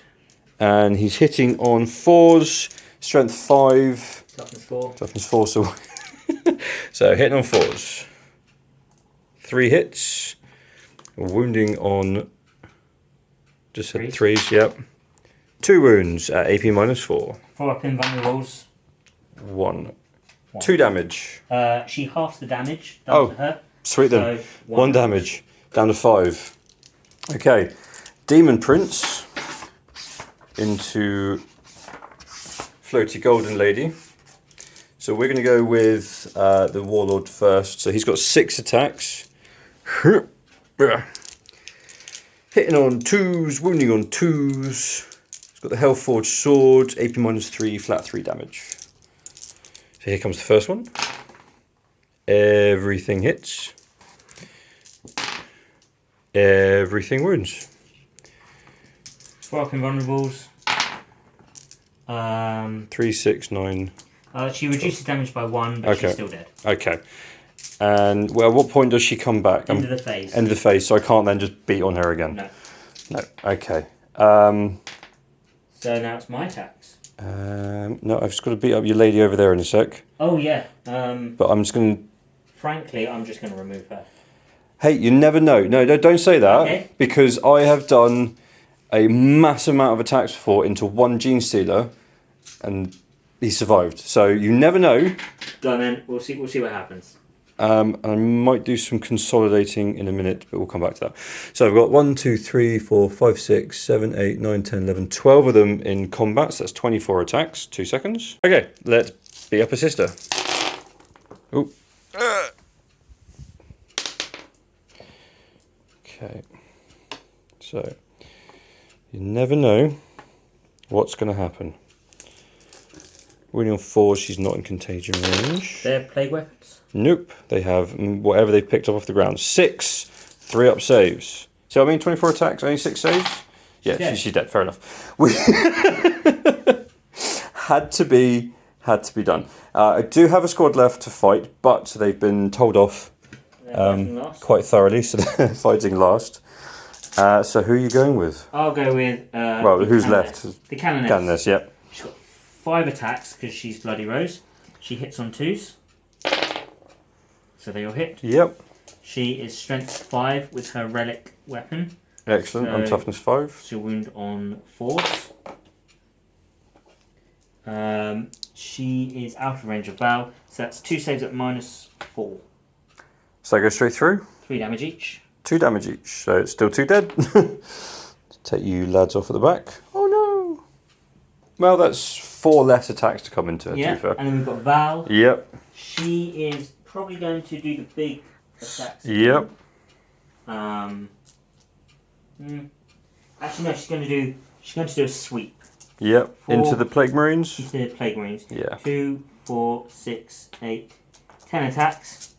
And he's hitting on 4s, strength 5, Toughness 4. toughness 4, so so hitting on 4s. 3 hits, wounding on just said 3s, yep. 2 wounds at AP -4. 4 up invulnerables. 1. 2 damage. She halves the damage done to her. Sweet then. So, 1 damage. Down to 5. Okay. Demon Prince into Floaty Golden Lady. So we're going to go with the Warlord first. So he's got 6 attacks. Hitting on 2s, wounding on 2s. He's got the Hellforged Sword, AP -3, flat 3 damage. So here comes the first one. Everything hits. Everything wounds. 4 up invulnerables. 3, 6, 9. She reduces damage by 1, but Okay. she's still dead. Okay. And well, what point does she come back? End of the phase. End of the phase, so I can't then just beat on her again. No. No. Okay. So now it's my attacks. No, I've just got to beat up your lady over there in a sec. Oh yeah. But I'm just going to... Frankly, I'm just going to remove her. Hey, you never know. No, don't say that. Okay. Because I have done a massive amount of attacks before into one Gene Stealer, and he survived. So you never know. Go on then. We'll see what happens. And I might do some consolidating in a minute, but we'll come back to that. So I've got 1, 2, 3, 4, 5, 6, 7, 8, 9, 10, 11, 12 of them in combat. So that's 24 attacks. 2 seconds. Okay, let's beat up a sister. Ooh. Okay. So you never know what's going to happen. Winning on 4, she's not in contagion range. They're plague weapons? Nope. They have whatever they picked up off the ground. 6 3-up saves. So I mean 24 attacks, only 6 saves? Yeah, she's dead. Fair enough. We had to be done. I do have a squad left to fight, but they've been told off quite thoroughly, so they're fighting last. So who are you going with? I'll go with... well, who's left? The Canoness. Canoness, yep. She's got 5 attacks because she's Bloody Rose. She hits on 2s. So they all hit. Yep. She is strength 5 with her relic weapon. Excellent. So on toughness 5. She'll wound on 4s. She is out of range of Val, so that's 2 saves at -4. So they go straight through? 3 damage each. 2 damage each, so it's still 2 dead. Take you lads off at the back. Oh no! Well, that's 4 less attacks to come into, Yeah, to be fair. and then we've got Val. Yep. She is probably going to do the big attacks. Yep. Actually, no. She's going to do a sweep. Yep. 4 into the Plague Marines. into the Plague Marines. Yeah. 2, 4, 6, 8, 10 attacks.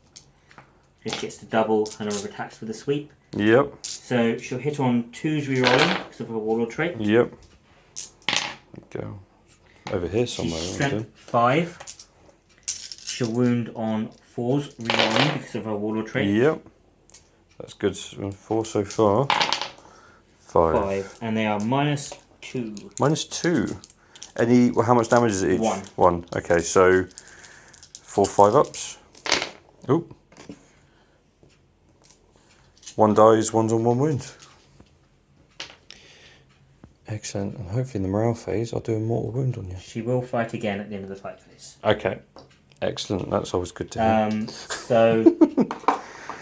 She gets to double her number of attacks with a sweep. Yep. So she'll hit on 2s rerolling because of her Warlord trait. Yep. Go over here somewhere. She's strength 5. She'll wound on 4s rerolling because of her Warlord trait. Yep. That's good. 4 so far. 5. And they are -2. -2. Any? Well, how much damage is it each? 1. 1. Okay, so 4 5-ups. Oop. 1 dies, 1's on 1 wound. Excellent. And hopefully in the morale phase, I'll do a mortal wound on you. She will fight again at the end of the fight phase. Okay. Excellent. That's always good to hear. So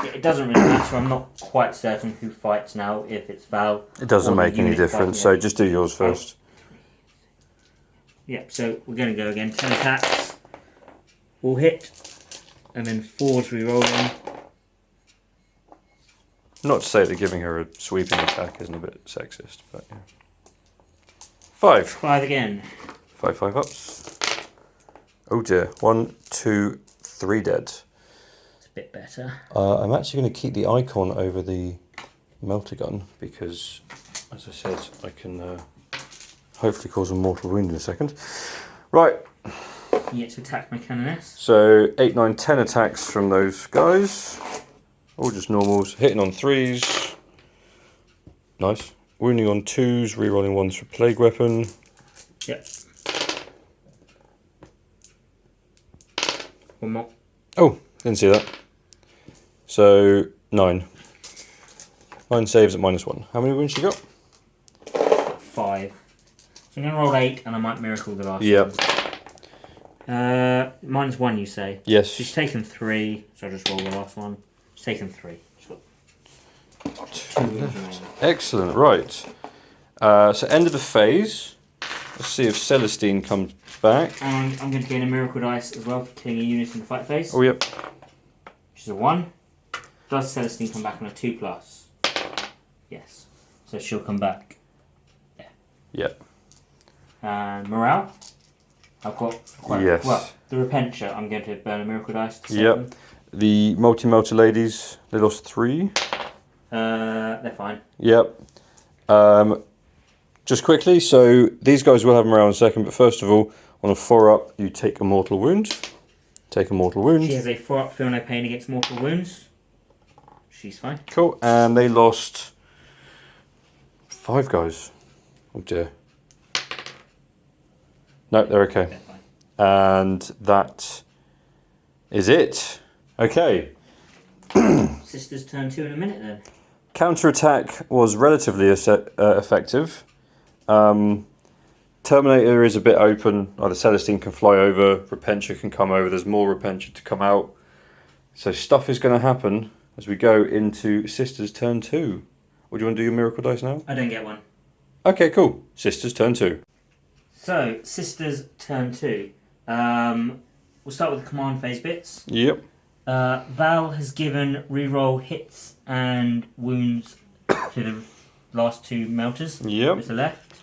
it doesn't really matter. I'm not quite certain who fights now. If it's Val. It doesn't or the make any unit difference. fighting So just do yours first. Yep. So we're going to go again. 10 attacks. All hit, and then 4's re-rolling. Not to say that giving her a sweeping attack isn't a bit sexist, but yeah. 5. 5 again. 5 5-ups. Oh dear. 1, 2, 3 dead. It's a bit better. I'm actually going to keep the icon over the melter gun because, as I said, I can hopefully cause a mortal wound in a second. Right. You get to attack my Canoness. So 8, 9, 10 attacks from those guys. All just normals. Hitting on 3s. Nice. Wounding on 2s. Rerolling 1s for plague weapon. Yep. One more. Oh, didn't see that. So 9. 9 saves at -1. How many wounds you got? 5. So I'm going to roll 8 and I might miracle the last Yep. one. -1 you say? Yes. She's taken 3, so I'll just roll the last one. She's taken 3. She's got 2 wounds remaining. Excellent, right. So end of the phase. Let's see if Celestine comes back. And I'm going to gain a miracle dice as well for killing a unit in the fight phase. Oh, yep. Which is a 1. Does Celestine come back on a 2+? Yes. So she'll come back. Yep. And morale. I've got quite Yes. well. The Repentia, I'm going to burn a miracle dice to save Yep. them. The multi-melter ladies, they lost 3. They're fine. Yep. Just quickly, so these guys will have morale in a second, but first of all, on a 4-up, you take a mortal wound. Take a mortal wound. She has a 4-up, feel no pain against mortal wounds. She's fine. Cool, and they lost 5 guys. Oh dear. No, they're okay. They're fine. And that is it. Okay. Sisters turn 2 in a minute then. Counter-attack was relatively effective. Terminator is a bit open. Either Celestine can fly over, Repentia can come over. There's more Repentia to come out. So stuff is going to happen as we go into Sisters turn 2. Or do you want to do your miracle dice now? I don't get one. Okay, cool. Sisters turn 2. So, Sisters turn 2. We'll start with the command phase bits. Yep. Val has given reroll hits and wounds to the last 2 melters Yep. with the left.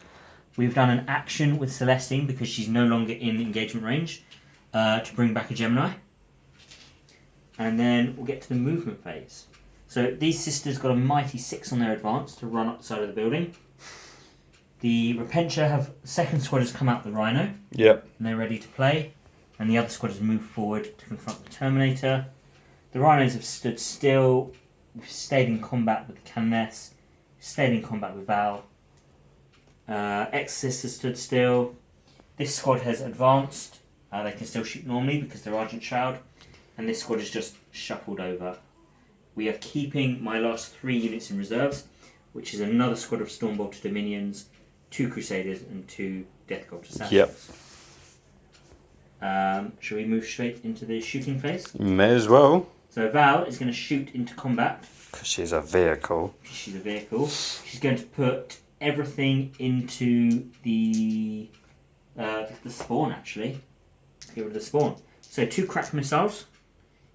We've done an action with Celestine because she's no longer in engagement range to bring back a Gemini. And then we'll get to the movement phase. So these sisters got a mighty 6 on their advance to run up the side of the building. The Repentia have second squad has come out the Rhino Yep. and they're ready to play. And the other squad has moved forward to confront the Terminator. The Rhinos have stood still. We've stayed in combat with the Canoness. Stayed in combat with Val. Exorcist has stood still. This squad has advanced. They can still shoot normally because they're Argent Shroud. And this squad is just shuffled over. We are keeping my last 3 units in reserves, which is another squad of Stormbolter Dominions, 2 Crusaders and 2 Death Cult Assassins. Yep. Shall we move straight into the shooting phase? May as well. So Val is going to shoot into combat. Because she's a vehicle. She's a vehicle. She's going to put everything into the spawn, actually. Get rid of the spawn. So 2 crack missiles,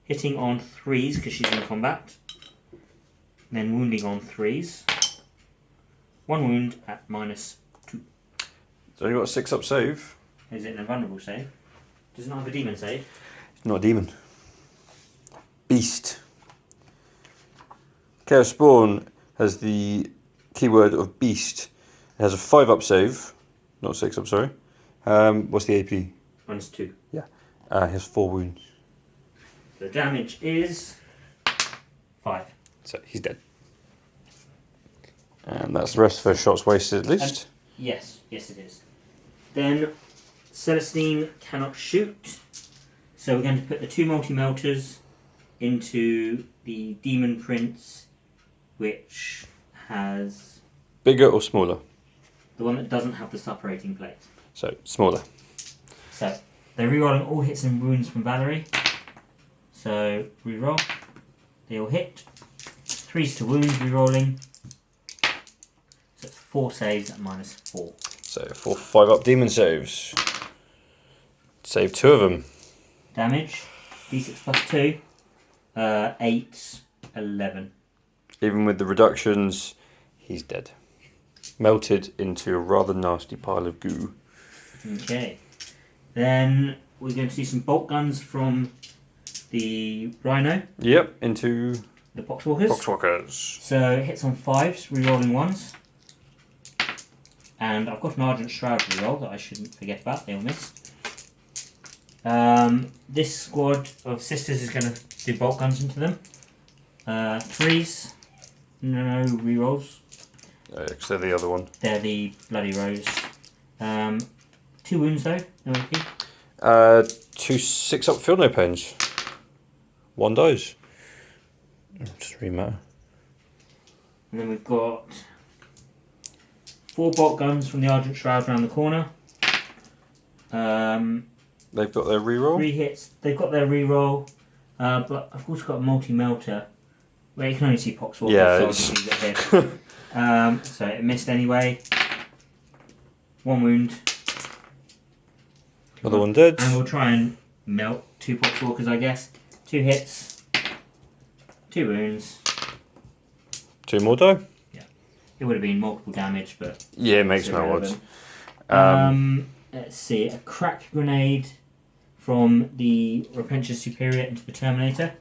hitting on 3s because she's in combat. And then wounding on 3s. 1 wound at -2. It's only got a 6-up save. Is it an invulnerable save? Does it not have a demon save? Not a demon. Beast. Chaos Spawn has the keyword of beast. It has a 5-up save. Not 6-up, sorry. What's the AP? -2. He has 4 wounds. The damage is 5. So he's dead. And that's the rest of her shots wasted at least. Yes, yes it is. Then Celestine cannot shoot. So we're going to put the 2 multi-melters into the Demon Prince, which has Bigger or smaller? the one that doesn't have the separating plate. So smaller. So they're rerolling all hits and wounds from Valerie. So reroll. They all hit. 3s to wound rerolling. So it's 4 saves at -4. So 4 5-up demon saves. Save 2 of them. Damage. D6 plus 2. 8, 11. Even with the reductions, he's dead. Melted into a rather nasty pile of goo. Okay. Then we're going to see some bolt guns from the Rhino, Yep, into the Poxwalkers. Poxwalkers. So it hits on 5s, rerolling 1s. And I've got an Argent Shroud reroll that I shouldn't forget about, they'll miss. This squad of sisters is going to do bolt guns into them. 3s, no rerolls. Because they're the other one. They're the Bloody Rose. 2 wounds though, no AP. 2 6-up field no pains. 1 dies. Just rematter. And then we've got 4 bolt guns from the Argent Shroud around the corner. They've got their reroll. 3 hits. They've got their reroll, but I've also got a multi-melter. Well, you can only see Poxwalker, Yeah, so I'll leave it here. So it missed anyway. 1 wound. Another one dead. And we'll try and melt 2 Poxwalkers, I guess. 2 hits. 2 wounds. 2 more die. It would have been multiple damage, but Yeah, it makes it's no odds. irrelevant. Let's see. A crack grenade from the Repentance Superior into the Terminator.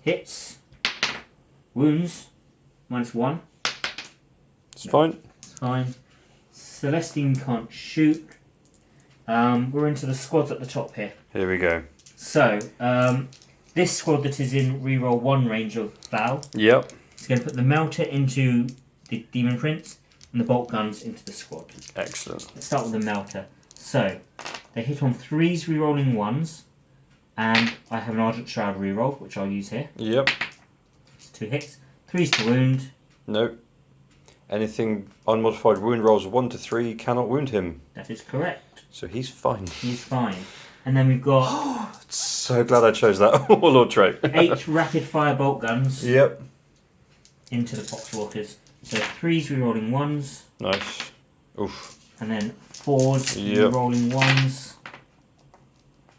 Hits. Wounds. -1. It's fine. It's fine. Celestine can't shoot. We're into the squads at the top here. Here we go. So, this squad that is in reroll 1 range of Val Yep. is going to put the Melter into the Demon Prince and the bolt guns into the squad. Excellent. Let's start with the Melter. So, they hit on 3s rerolling 1s, and I have an Argent Shroud reroll, which I'll use here. Yep. It's 2 hits. 3s to wound. Nope. Anything unmodified wound rolls 1 to 3 cannot wound him. That is correct. So he's fine. He's fine. And then we've got So glad I chose that Warlord trait. 8 rapid fire bolt guns Yep. into the Poxwalkers. So 3s rerolling 1s, Nice. Oof. and then 4s Yep. rerolling 1s.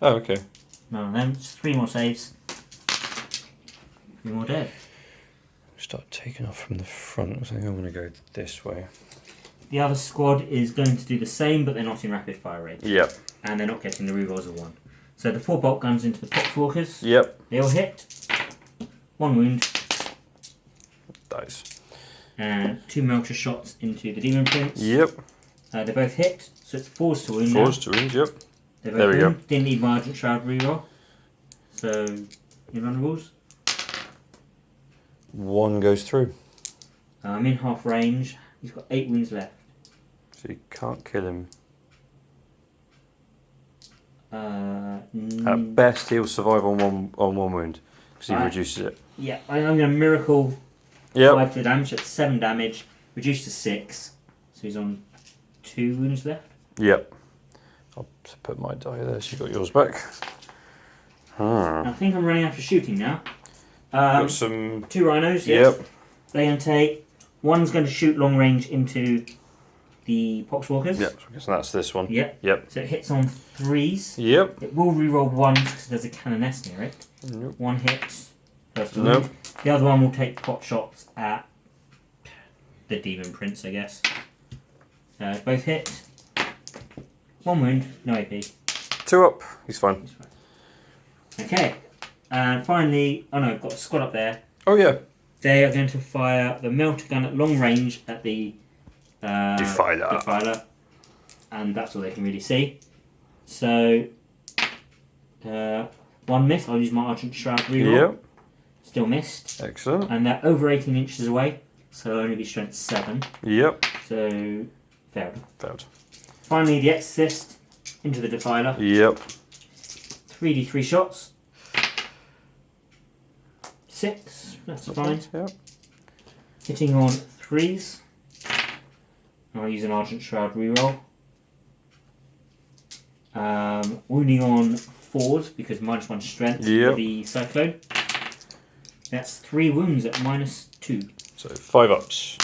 Oh, okay. None of them. Just 3 more saves. 3 more dead. Start taking off from the front. I think I'm going to go this way. The other squad is going to do the same, but they're not in rapid fire range. Yep. And they're not getting the rerolls of 1. So the 4 bolt guns into the Poxwalkers. Yep. They all hit. 1 wound. Dice. And 2 Melcher shots into the Demon Prince. Yep. They both hit, so it's 4s to wound now. 4s to wound, yep. They both There we go. wound. Didn't need my Argent Shroud reroll. So, invulnerables. 1 goes through. I'm in half range. He's got 8 wounds left. So you can't kill him. Mm, At best, he'll survive on one wound. Because he Right. reduces it. Yeah, I'm going to miracle Yep. 5 to damage. That's 7 damage. Reduced to 6. So he's on 2 wounds left. Yep. I'll put my die there so you got yours back. I think I'm running out of shooting now. Got some. 2 rhinos, yes. Yep. They're going to take. One's going to shoot long range into the Poxwalkers. Yep. So I guess that's this one. Yep. Yep. So it hits on 3s. Yep. It will reroll 1s because there's a cannoness near it. Nope. 1 hit. First wound. Nope. The other one will take pot shots at the Demon Prince, I guess. Both hit. 1 wound, no AP. 2 up. He's fine. Okay. And finally, oh no, I've got a squad up there. Oh yeah. They are going to fire the melter gun at long range at the Defiler. And that's all they can really see. So, 1 miss. I'll use my Argent Shroud reroll. Yep. Still missed. Excellent. And they're over 18 inches away, so they'll only be strength 7. Yep. So, failed. Failed. Finally, the Exorcist into the Defiler. Yep. 3d3 shots. 6, that's fine. Yep. Hitting on 3s. I'll use an Argent Shroud reroll. Wounding on 4s because -1 strength for the Cyclone. That's 3 wounds at -2. So 5 ups.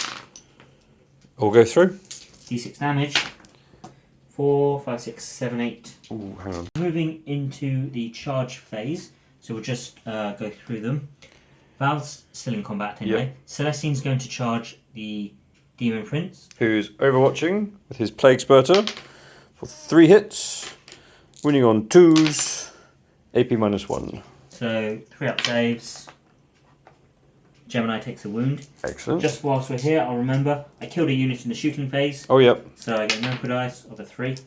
All go through. D6 damage. 4, 5, 6, 7, 8. Ooh, hang on. Moving into the charge phase, so we'll just go through them. Val's still in combat anyway. Yep. Celestine's going to charge the Demon Prince. Who's overwatching with his Plague Spurter for 3 hits. Winning on 2s. AP -1. So 3 up saves. Gemini takes a wound. Excellent. Just whilst we're here, I'll remember I killed a unit in the shooting phase, Oh, yep. so I get an Emperor dice of a 3.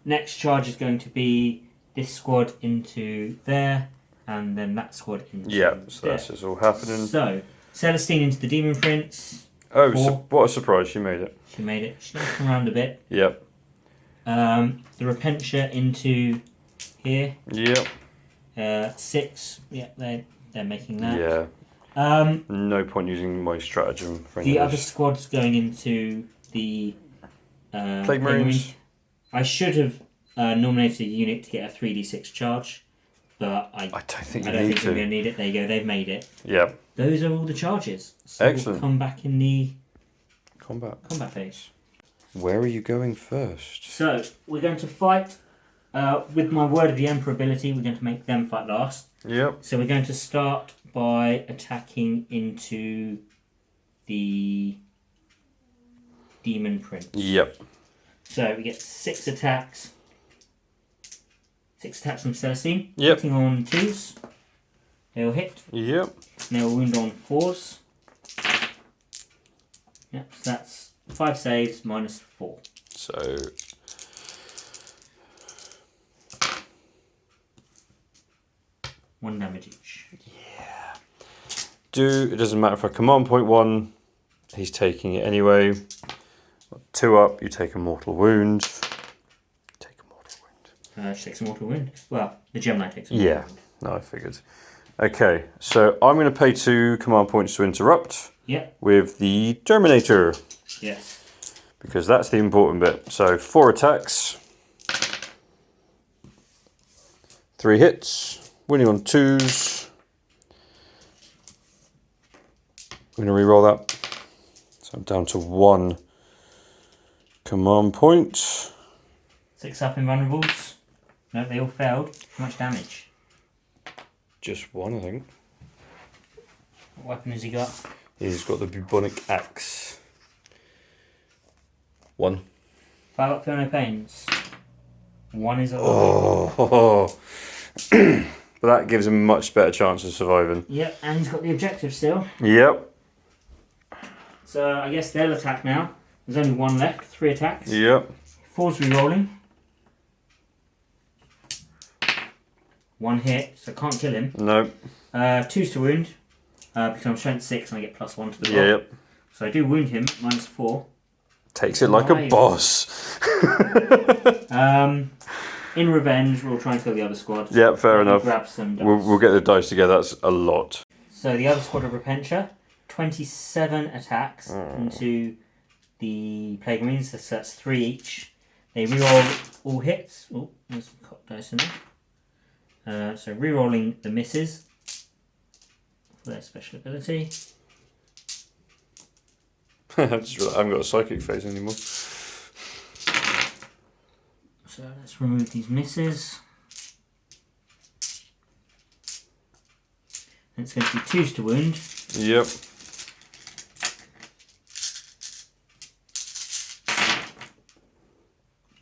Next charge is going to be this squad into there, and then that squad into Yep, so there. that's just all happening. So, Celestine into the Demon Prince. Oh, 4. what a surprise, she made it. She made it. She come around a bit. Yep. The Repentia into here. Yep. 6. Yeah, they're making that. Yeah. No point using my stratagem for any The of other this. squad's going into the Plague Marines. I should have nominated a unit to get a 3d6 charge, but I don't think I'm you need going to need it. There you go, they've made it. Yep. Those are all the charges. So Excellent. We'll come back in the Combat. phase. Where are you going first? So, we're going to fight with my Word of the Emperor ability, we're going to make them fight last. Yep. So we're going to start by attacking into the Demon Prince. Yep. So we get 6 attacks. 6 attacks from Celestine. Yep. Hitting on 2s. They'll hit. Yep. And they'll wound on 4s. Yep, so that's 5 saves -4. So 1 damage each. it doesn't matter for command point 1, he's taking it anyway. 2 up, you take a mortal wound. Take a mortal wound. She takes a mortal wound. Well, the Gemini takes a mortal wound. No, I figured. Okay, so I'm going to pay 2 command points to interrupt Yep. with the Terminator, Yes. because that's the important bit. So 4 attacks, 3 hits, winning on 2s. I'm going to reroll that. So I'm down to 1 command point. 6 up invulnerables. No, they all failed. How much damage? Just 1, I think. What weapon has he got? He's got the bubonic axe. 1. 5 up, feel no pains. 1 is a Oh, but that gives him a much better chance of surviving. Yep, and he's got the objective still. Yep. So I guess they'll attack now. There's only 1 left. 3 attacks. Yep. 4's re-rolling. 1 hit, so can't kill him. No. 2's to wound. Because I'm strength 6 and I get +1 to the roll. Yep. So I do wound him, -4. Takes it like a Nice. boss. In revenge, we'll try and kill the other squad. Yep, fair Let me enough. Grab some dice. We'll get the dice together. That's a lot. So the other squad of Repentia, 27 attacks into the Plague Marines, so that's 3 each. They reroll all hits. Oh, there's some cocked dice in there. So rerolling the misses for their special ability. I just realised I haven't got a psychic phase anymore. So let's remove these misses. And it's going to be 2's to wound. Yep.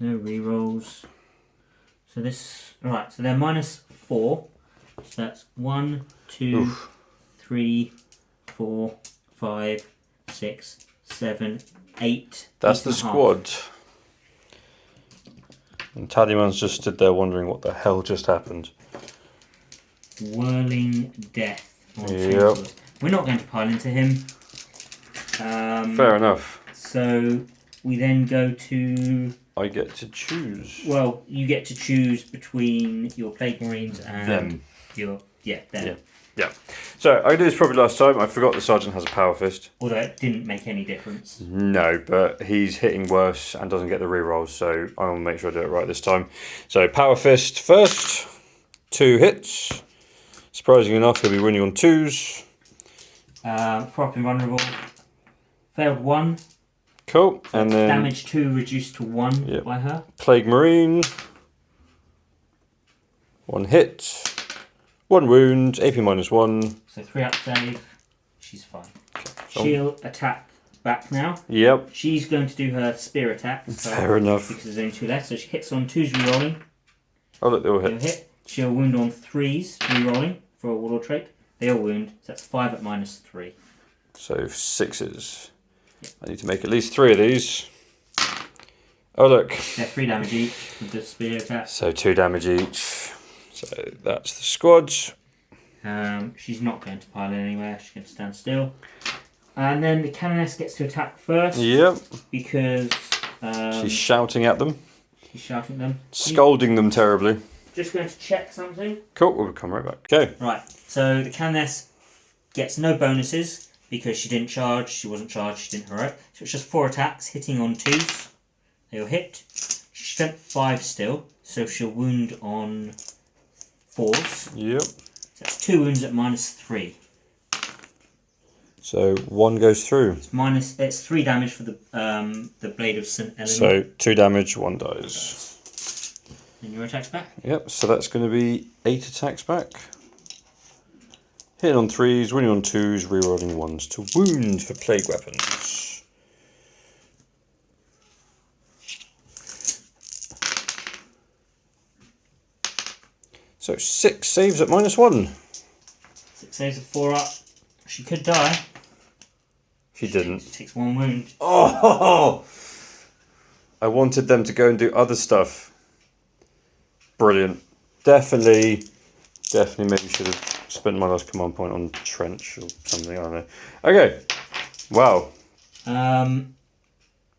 No rerolls. So this, alright, so they're -4. So that's 1, 2, Oof. 3, 4, 5, 6, 7, 8. That's 8 the and a half. squad. And Taddyman's just stood there wondering what the hell just happened. Whirling Death. On Yep. chainsaws. We're not going to pile into him. Fair enough. So we then go to... I get to choose. Well, you get to choose between your Plague Marines and Them. your... Yeah, them. Yeah. So I did this probably last time. I forgot the sergeant has a power fist. Although it didn't make any difference. No, but he's hitting worse and doesn't get the rerolls, so I'll make sure I do it right this time. So power fist first. 2 hits. Surprisingly enough, he'll be winning on 2s. For up invulnerable. Failed 1. Cool. And then Damage 2 reduced to 1 by her. Plague Marine. 1 hit. 1 wound. AP -1. So 3 up save. She's fine. She'll attack back now. Yep. She's going to do her spear attack. So Fair enough. Because there's only 2 left. So she hits on 2s rerolling. Oh look, they all She'll hit. hit. She'll wound on 3s rerolling for a warlord trait. They all wound. So that's 5 at -3. So 6s. I need to make at least 3 of these. Oh look. They're 3 damage each with the spear attack. So 2 damage each. So that's the squad. She's not going to pile in anywhere. She's going to stand still. And then the Canoness gets to attack first. Yep. Because She's shouting at them. she's shouting at them. Scolding them terribly. Just going to check something. Cool, we'll come right back. Okay. Right, so the Canoness gets no bonuses because she didn't charge, she wasn't charged, she didn't heroic. So it's just 4 attacks, hitting on 2s. They'll hit. She's strength 5 still, so she'll wound on 4s. Yep. So that's 2 wounds at -3. So 1 goes through. It's 3 damage for the Blade of St. Ellen. So 2 damage, 1 dies. And your attacks back. Yep, so that's going to be 8 attacks back. Hitting on 3s, winning on 2s, rerolling 1s to wound for plague weapons. So 6 saves at -1. 6 saves of 4 up. She could die. She didn't. She takes 1 wound. Oh! I wanted them to go and do other stuff. Brilliant. Definitely maybe should have spent my last command point on trench or something, I don't know. Okay. Wow.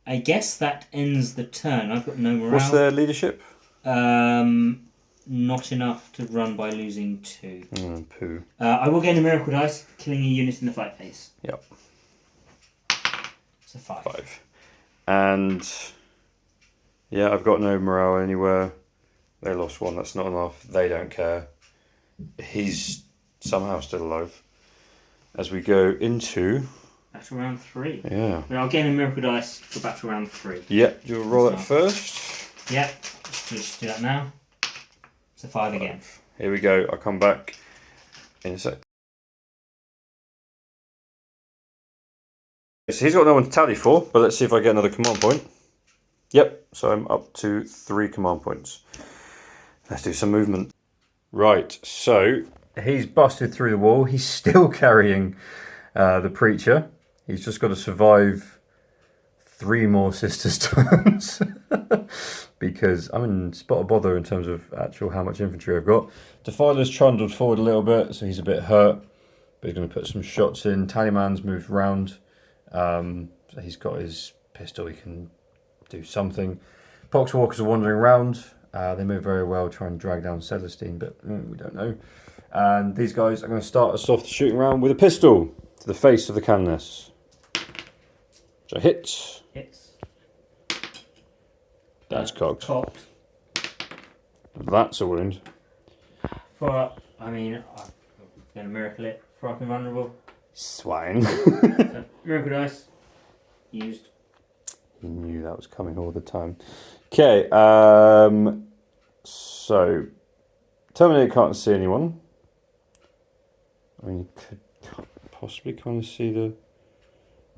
I guess that ends the turn. I've got no morale. What's their leadership? Not enough to run by losing 2. Poo. I will gain a miracle dice for killing a unit in the fight phase. Yep. So 5. 5. And yeah, I've got no morale anywhere. They lost 1, that's not enough. They don't care. He's somehow still alive. As we go into Battle round 3. Yeah. But I'll gain a miracle dice for battle round 3. Yep, you'll roll it first. Yep. Just do that now. So 5 again. Here we go. I'll come back in a sec. So he's got no one to tally for, but let's see if I get another command point. Yep, so I'm up to 3 command points. Let's do some movement. Right, so he's busted through the wall. He's still carrying the preacher. He's just got to survive 3 more sisters' turns. Because I'm in spot of bother in terms of actual how much infantry I've got. Defiler's trundled forward a little bit, so he's a bit hurt. But he's going to put some shots in. Tallyman's moved round. So he's got his pistol, he can do something. Poxwalkers are wandering around. They move very well, try and drag down Celestine, but we don't know. And these guys are going to start us off the shooting round with a pistol to the face of the Canoness. So hits. Hits. That's cocked. Cocked. That's a wound. For, I mean, I'm going to miracle it. For up invulnerable. Swine. So, miracle dice. Used. He knew that was coming all the time. Okay, so Terminator can't see anyone. I mean, you could possibly kind of see the...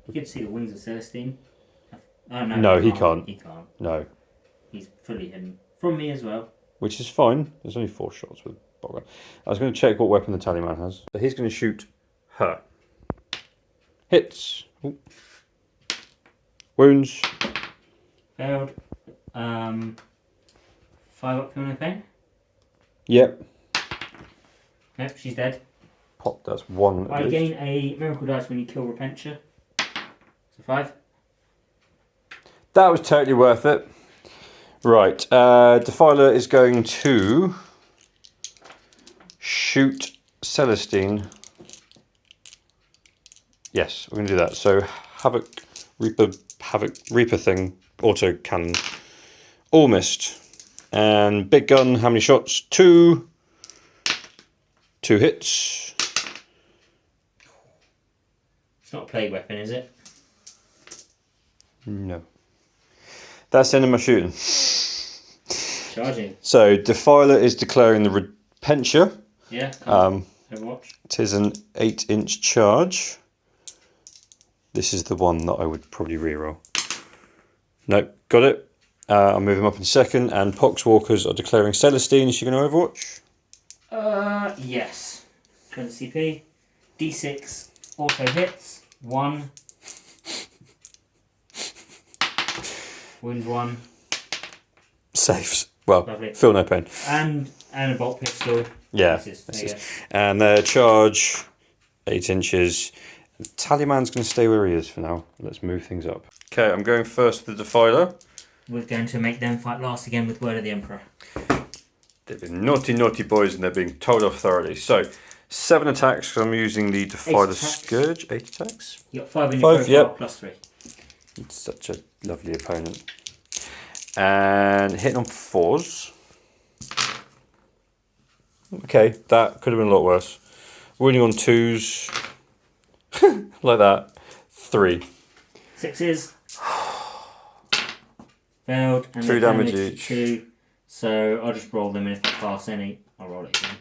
You can see the wings of Celestine. Oh, no. No, he can't. He can't. No. He's fully hidden. From me as well. Which is fine. There's only 4 shots with Bogger. I was going to check what weapon the Tallyman has. So he's going to shoot her. Hits. Ooh. Wounds. Failed. 5 up feeling no pain. Yep. Nope, she's dead. Pop, that's 1 at I least. gain a miracle dice when you kill Repentia. So 5. That was totally worth it. Right, Defiler is going to shoot Celestine. Yes, we're going to do that. So Havoc, Reaper thing, auto cannon. All missed. And big gun, how many shots? 2. 2 hits. It's not a plague weapon, is it? No. That's the end of my shooting. Charging. So Defiler is declaring the Repentia. Yeah. Overwatch. It is an 8-inch charge. This is the one that I would probably reroll. Nope, got it. I'll move him up in a second. And Poxwalkers are declaring Celestine. Is she going to Overwatch? Yes. 20 CP. D6 auto hits. 1. Wounds 1. Saves. Well, Lovely. feel no pain. And a bolt pistol. Yeah. There you go. And their charge, 8 inches. Tallyman's going to stay where he is for now. Let's move things up. Okay, I'm going first with the Defiler. We're going to make them fight last again with Word of the Emperor. They've been naughty, naughty boys and they're being told off thoroughly. So, 7 attacks because I'm using the Defiler Scourge. 8 attacks? You got 5 in your profile, yep. plus 3. It's such a lovely opponent. And hitting on 4s. Okay, that could have been a lot worse. Wounding on 2s. Like that. 3. 6s. Failed. And 2 the damage each. 2. So I'll just roll them, and if I pass any, I'll roll it again.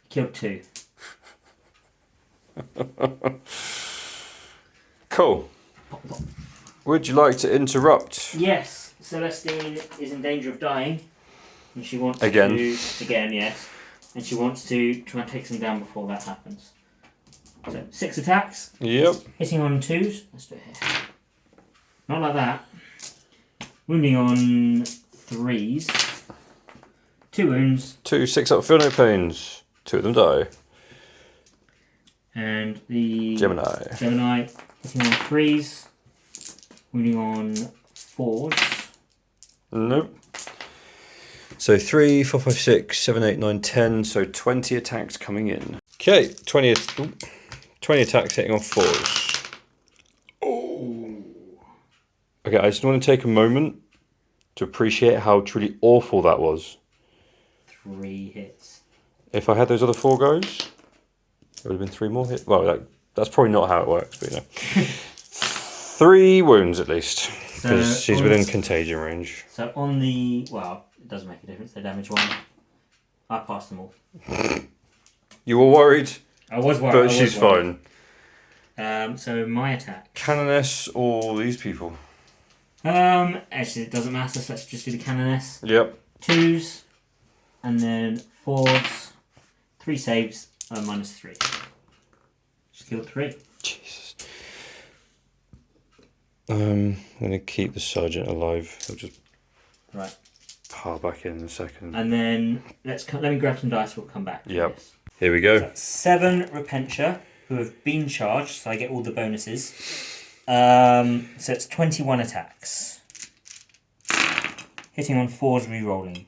Killed 2. Cool. Would you like to interrupt? Yes, Celestine is in danger of dying, and she wants Again. to again, yes, and she wants to try and take some down before that happens. So 6 attacks, Yep. hitting on 2s. Let's do it here. Not like that. Wounding on 3s. 2 wounds. 2 6 up, feel no pains. 2 of them die. And the Gemini. hitting on 3s. Wounding on 4s. Nope. So 3, 4, 5, 6, 7, 8, 9, 10. So 20 attacks coming in. Okay, 20 attacks hitting on 4s. Oh. Okay, I just want to take a moment to appreciate how truly awful that was. 3 hits. If I had those other 4 guys, there would have been 3 more hits. Well, that's probably not how it works, but you know. 3 wounds at least, because So she's within contagion range. So on the... Well, it doesn't make a difference. They damage 1. I passed them all. You were worried, I was worried. but she's fine. So my attack. Canoness or these people? Actually, it doesn't matter, so let's just do the Canoness. Yep. 2s, and then 4s, 3 saves, minus 3. Just killed 3. Jesus. I'm going to keep the sergeant alive. I'll just Right. pile back in a second. And then let me grab some dice. We'll come back. to Yep. this. Here we go. So 7 Repentia, who have been charged, so I get all the bonuses. So it's 21 attacks. Hitting on 4s, re-rolling.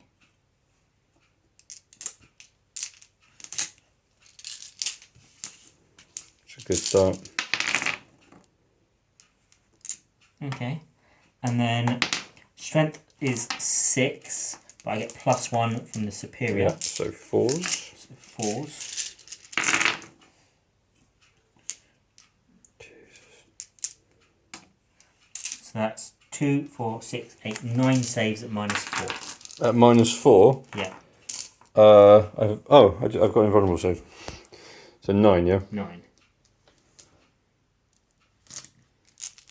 It's a good start. Okay. And then strength is 6, but I get +1 from the superior. Yep. So 4s. So 4s. So that's 2, 4, 6, 8, 9 saves at -4. At -4. Yeah, I've got invulnerable save. So 9, yeah? 9.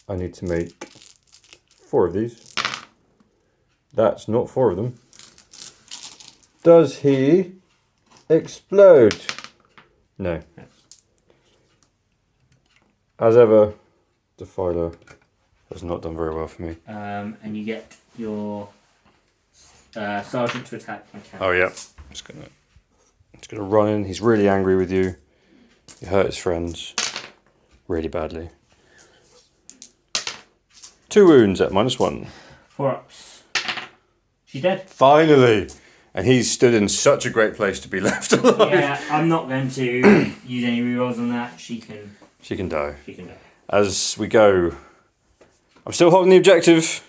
I need to make 4 of these. That's not 4 of them. Does he explode? No. As ever, Defiler has not done very well for me. And you get your sergeant to attack my cannon. Oh yeah. Just gonna He's going to run in. He's really angry with you. You hurt his friends really badly. 2 wounds at -1. 4 ups. She's dead. Finally! And he's stood in such a great place to be left alive. Yeah, I'm not going to use any rerolls on that. She can die. She can die. As we go, I'm still holding the objective,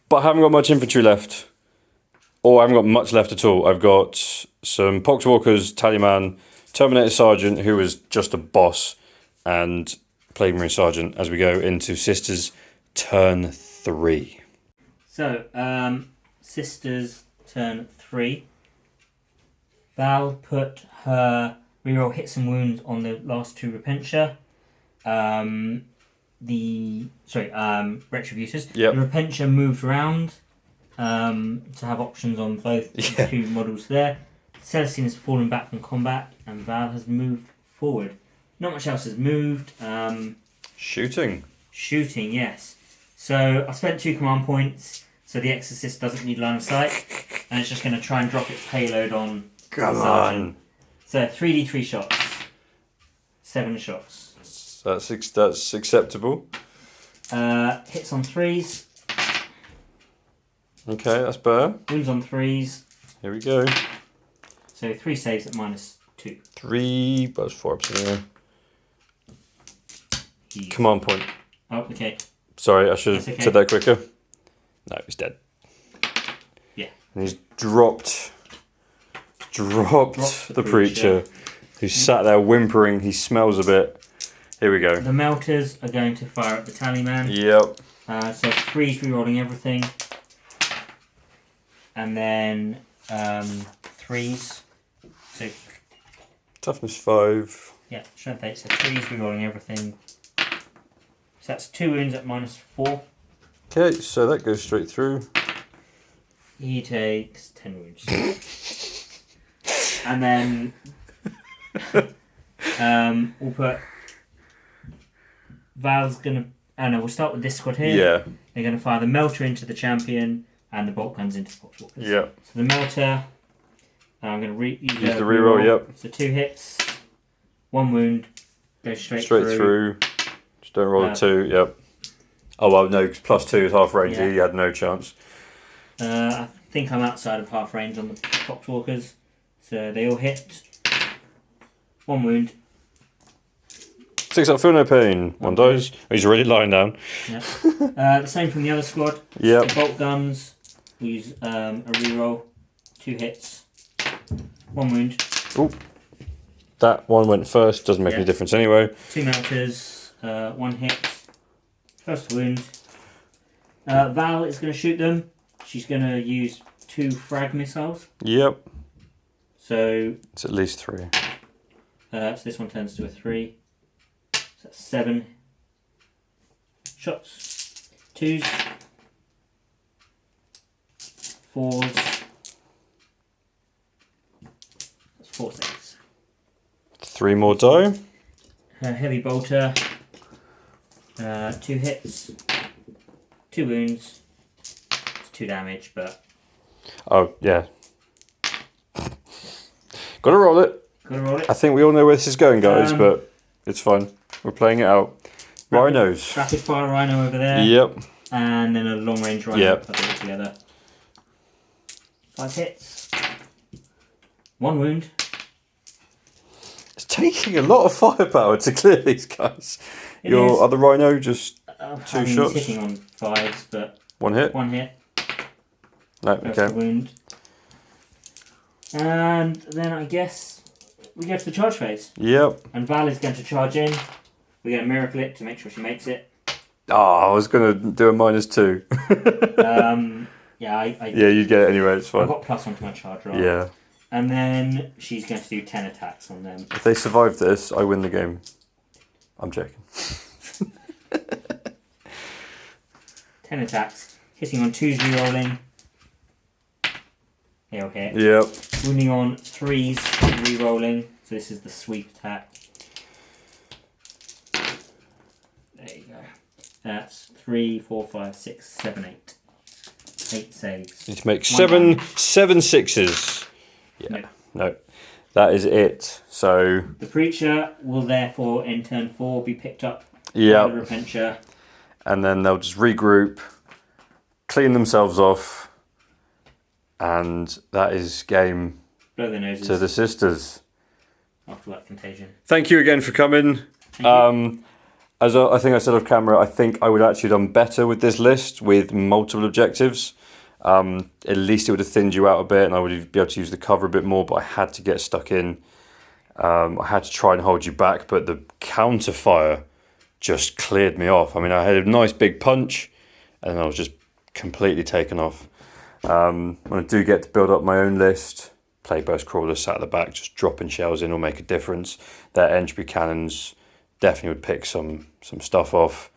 but I haven't got much infantry left. Or I haven't got much left at all. I've got some Poxwalkers, Tallyman, Terminator Sergeant, who was just a boss, and Plague Marine Sergeant as we go into Sisters turn 3. So, Sisters turn 3. Val put her reroll hits and wounds on the last 2 Repentia. Retributors. Yep. The Repentia moved around to have options on both the 2 models there. Celestine has fallen back from combat, and Val has moved forward. Not much else has moved. Shooting, yes. So I spent 2 command points, so the Exorcist doesn't need line of sight, and it's just going to try and drop its payload on. Come on. So 3d3 shots, 7 shots. That's acceptable. Hits on 3s. Okay, that's better. Wounds on 3s. Here we go. So 3 saves at -2. 3, but it's 4 ups in there. He's... Command point. Oh, okay. Sorry, I should have said that quicker. No, he's dead. Yeah. And he's dropped the preacher, who sat there whimpering. He smells a bit. Here we go. The melters are going to fire at the Tallyman. Yep. So 3's rerolling everything. And then 3's. So Toughness 5. yeah, strength 8. So 3's rerolling everything. So that's 2 wounds at -4. Okay, so that goes straight through. He takes 10 wounds. And then we'll put Val's gonna. Oh no, we'll start with this squad here. Yeah. They're gonna fire the melter into the champion and the bolt guns into the Poxwalkers. Yeah. So the melter, I'm gonna use the reroll. Yep. So 2 hits, 1 wound, goes straight through. Just don't roll a 2. Yep. Oh well, no, 'cause +2 is half range. Yeah. He had no chance. I think I'm outside of half range on the Poxwalkers, so they all hit. 1 wound. 6 up, feel no pain. 1 dies. He's already lying down. Yeah. The same from the other squad. Yep. The bolt guns, we use a reroll. 2 hits. 1 wound. Oop. That one went first. Doesn't make any difference anyway. 2 melters. 1 hit. First wound. Val is going to shoot them. She's going to use 2 frag missiles. Yep. So it's at least 3. So this one turns to a 3. So that's 7 shots. 2s. 4s. That's 4 saves. 3 more die. Heavy bolter. 2 hits. 2 wounds. It's 2 damage, but... Oh, yeah. Gotta roll it. Gotta roll it. I think we all know where this is going, guys, but it's fine. We're playing it out. Rhinos. Rapid fire rhino over there. Yep. And then a long range rhino. Yep. Put it all together. 5 hits. 1 wound. It's taking a lot of firepower to clear these guys. It Your is. other rhino just 2 shots. He's hitting on 5s, but 1 hit. 1 hit. No, First okay. wound. And then I guess we go to the charge phase. Yep. And Val is going to charge in. We're going to miracle it to make sure she makes it. Oh, I was going to do a -2. Yeah, Yeah, you'd get it anyway, it's I fine. got +1 to my charge roll. Yeah. And then she's going to do 10 attacks on them. If they survive this, I win the game. I'm joking. 10 attacks. Hitting on 2s rerolling. He'll hit. Yep. Wounding on 3s rerolling. So this is the sweep attack. There you go. That's 3, 4, 5, 6, 7, 8. 8 saves. Need to make 1 damage. seven sixes. Yeah. No. no. That is it. So The Preacher will therefore, in turn 4, be picked up yeah, by the Repentia. and then they'll just regroup, clean themselves off, and that is game Blow their noses to the sisters. after that contagion. Thank you again for coming. Thank you. As I think I said off camera, I think I would actually have done better with this list with multiple objectives. At least it would have thinned you out a bit and I would be able to use the cover a bit more, but I had to get stuck in. I had to try and hold you back, but the counter fire just cleared me off. I mean, I had a nice big punch and I was just completely taken off. When I do get to build up my own list, play burst crawlers sat at the back, just dropping shells in will make a difference. Their entry cannons definitely would pick some stuff off.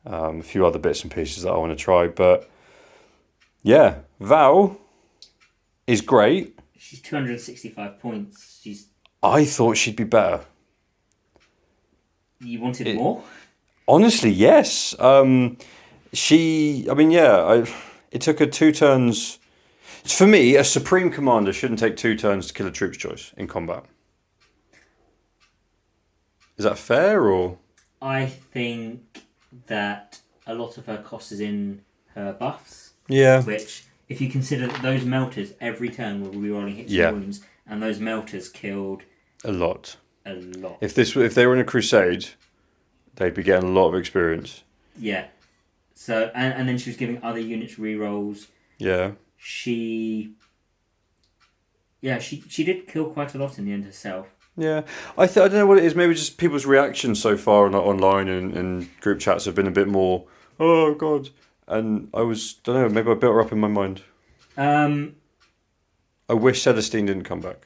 A few other bits and pieces that I want to try, but yeah, Val is great. She's 265 points. I thought she'd be better. You wanted more? Honestly, yes. It took her 2 turns. For me, a Supreme Commander shouldn't take 2 turns to kill a troop's choice in combat. Is that fair, or? I think that a lot of her cost is in her buffs. Yeah. Which, if you consider that those melters every turn were rerolling hits and wounds, and those melters killed a lot. A lot. If they were in a crusade, they'd be getting a lot of experience. Yeah. So and then she was giving other units rerolls. Yeah. She did kill quite a lot in the end herself. Yeah, I don't know what it is. Maybe just people's reactions so far online and group chats have been a bit more, oh God. And don't know, maybe I built her up in my mind. I wish Celestine didn't come back.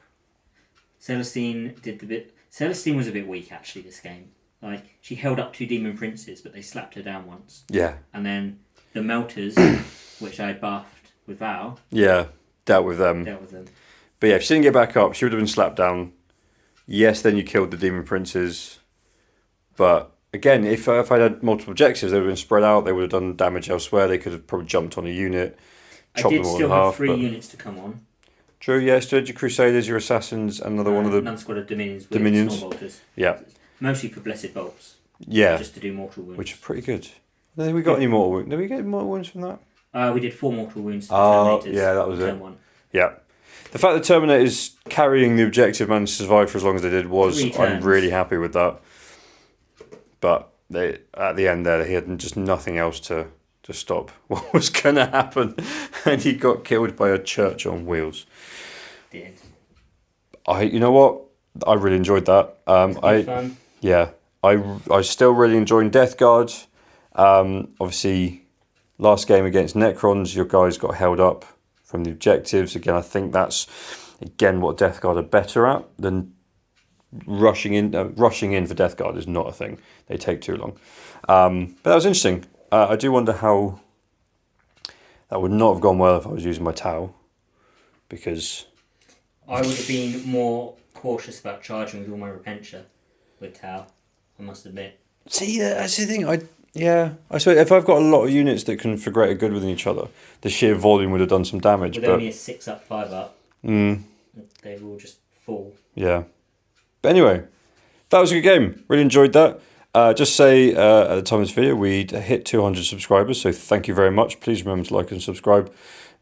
Celestine was a bit weak actually this game. Like, she held up 2 demon princes, but they slapped her down once. Yeah. And then the melters, which I buffed with Val. Yeah, dealt with them. But yeah, if she didn't get back up, she would have been slapped down. Yes, then you killed the demon princes. But again, if I'd had multiple objectives, they would have been spread out. They would have done damage elsewhere. They could have probably jumped on a unit, chopped them all in half. I did still have 3 units to come on. True, yeah. Still had your Crusaders, your Assassins, and another one of the... Another squad of Dominions. Small bolters. Yeah. Mostly for Blessed Bolts. Yeah. Just to do mortal wounds. Which are pretty good. Have we got any mortal wounds? Did we get mortal wounds from that? We did 4 mortal wounds to the Terminators. Yeah, that was it. Turn 1. Yeah. The fact that Terminators carrying the objective managed to survive for as long as they did I'm really happy with that. But at the end there, he had just nothing else to stop what was going to happen. And he got killed by a church on wheels. Did. You know what? I really enjoyed that. Fun. Yeah. I still really enjoyed Death Guard. Obviously, last game against Necrons, your guys got held up from the objectives. Again, I think that's what Death Guard are better at than rushing in. Rushing in for Death Guard is not a thing. They take too long. But that was interesting. I do wonder how that would not have gone well if I was using my Tau, because I would have been more cautious about charging with all my Repentia with Tau, I must admit. See, that's the thing. I suppose if I've got a lot of units that can for greater good within each other, the sheer volume would have done some damage. With but only a 6 up, 5 up, they will just fall. Yeah. But anyway, that was a good game. Really enjoyed that. Just say at the time of this video, we'd hit 200 subscribers, so thank you very much. Please remember to like and subscribe.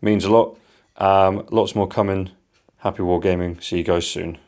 Means a lot. Lots more coming. Happy Wargaming. See you guys soon.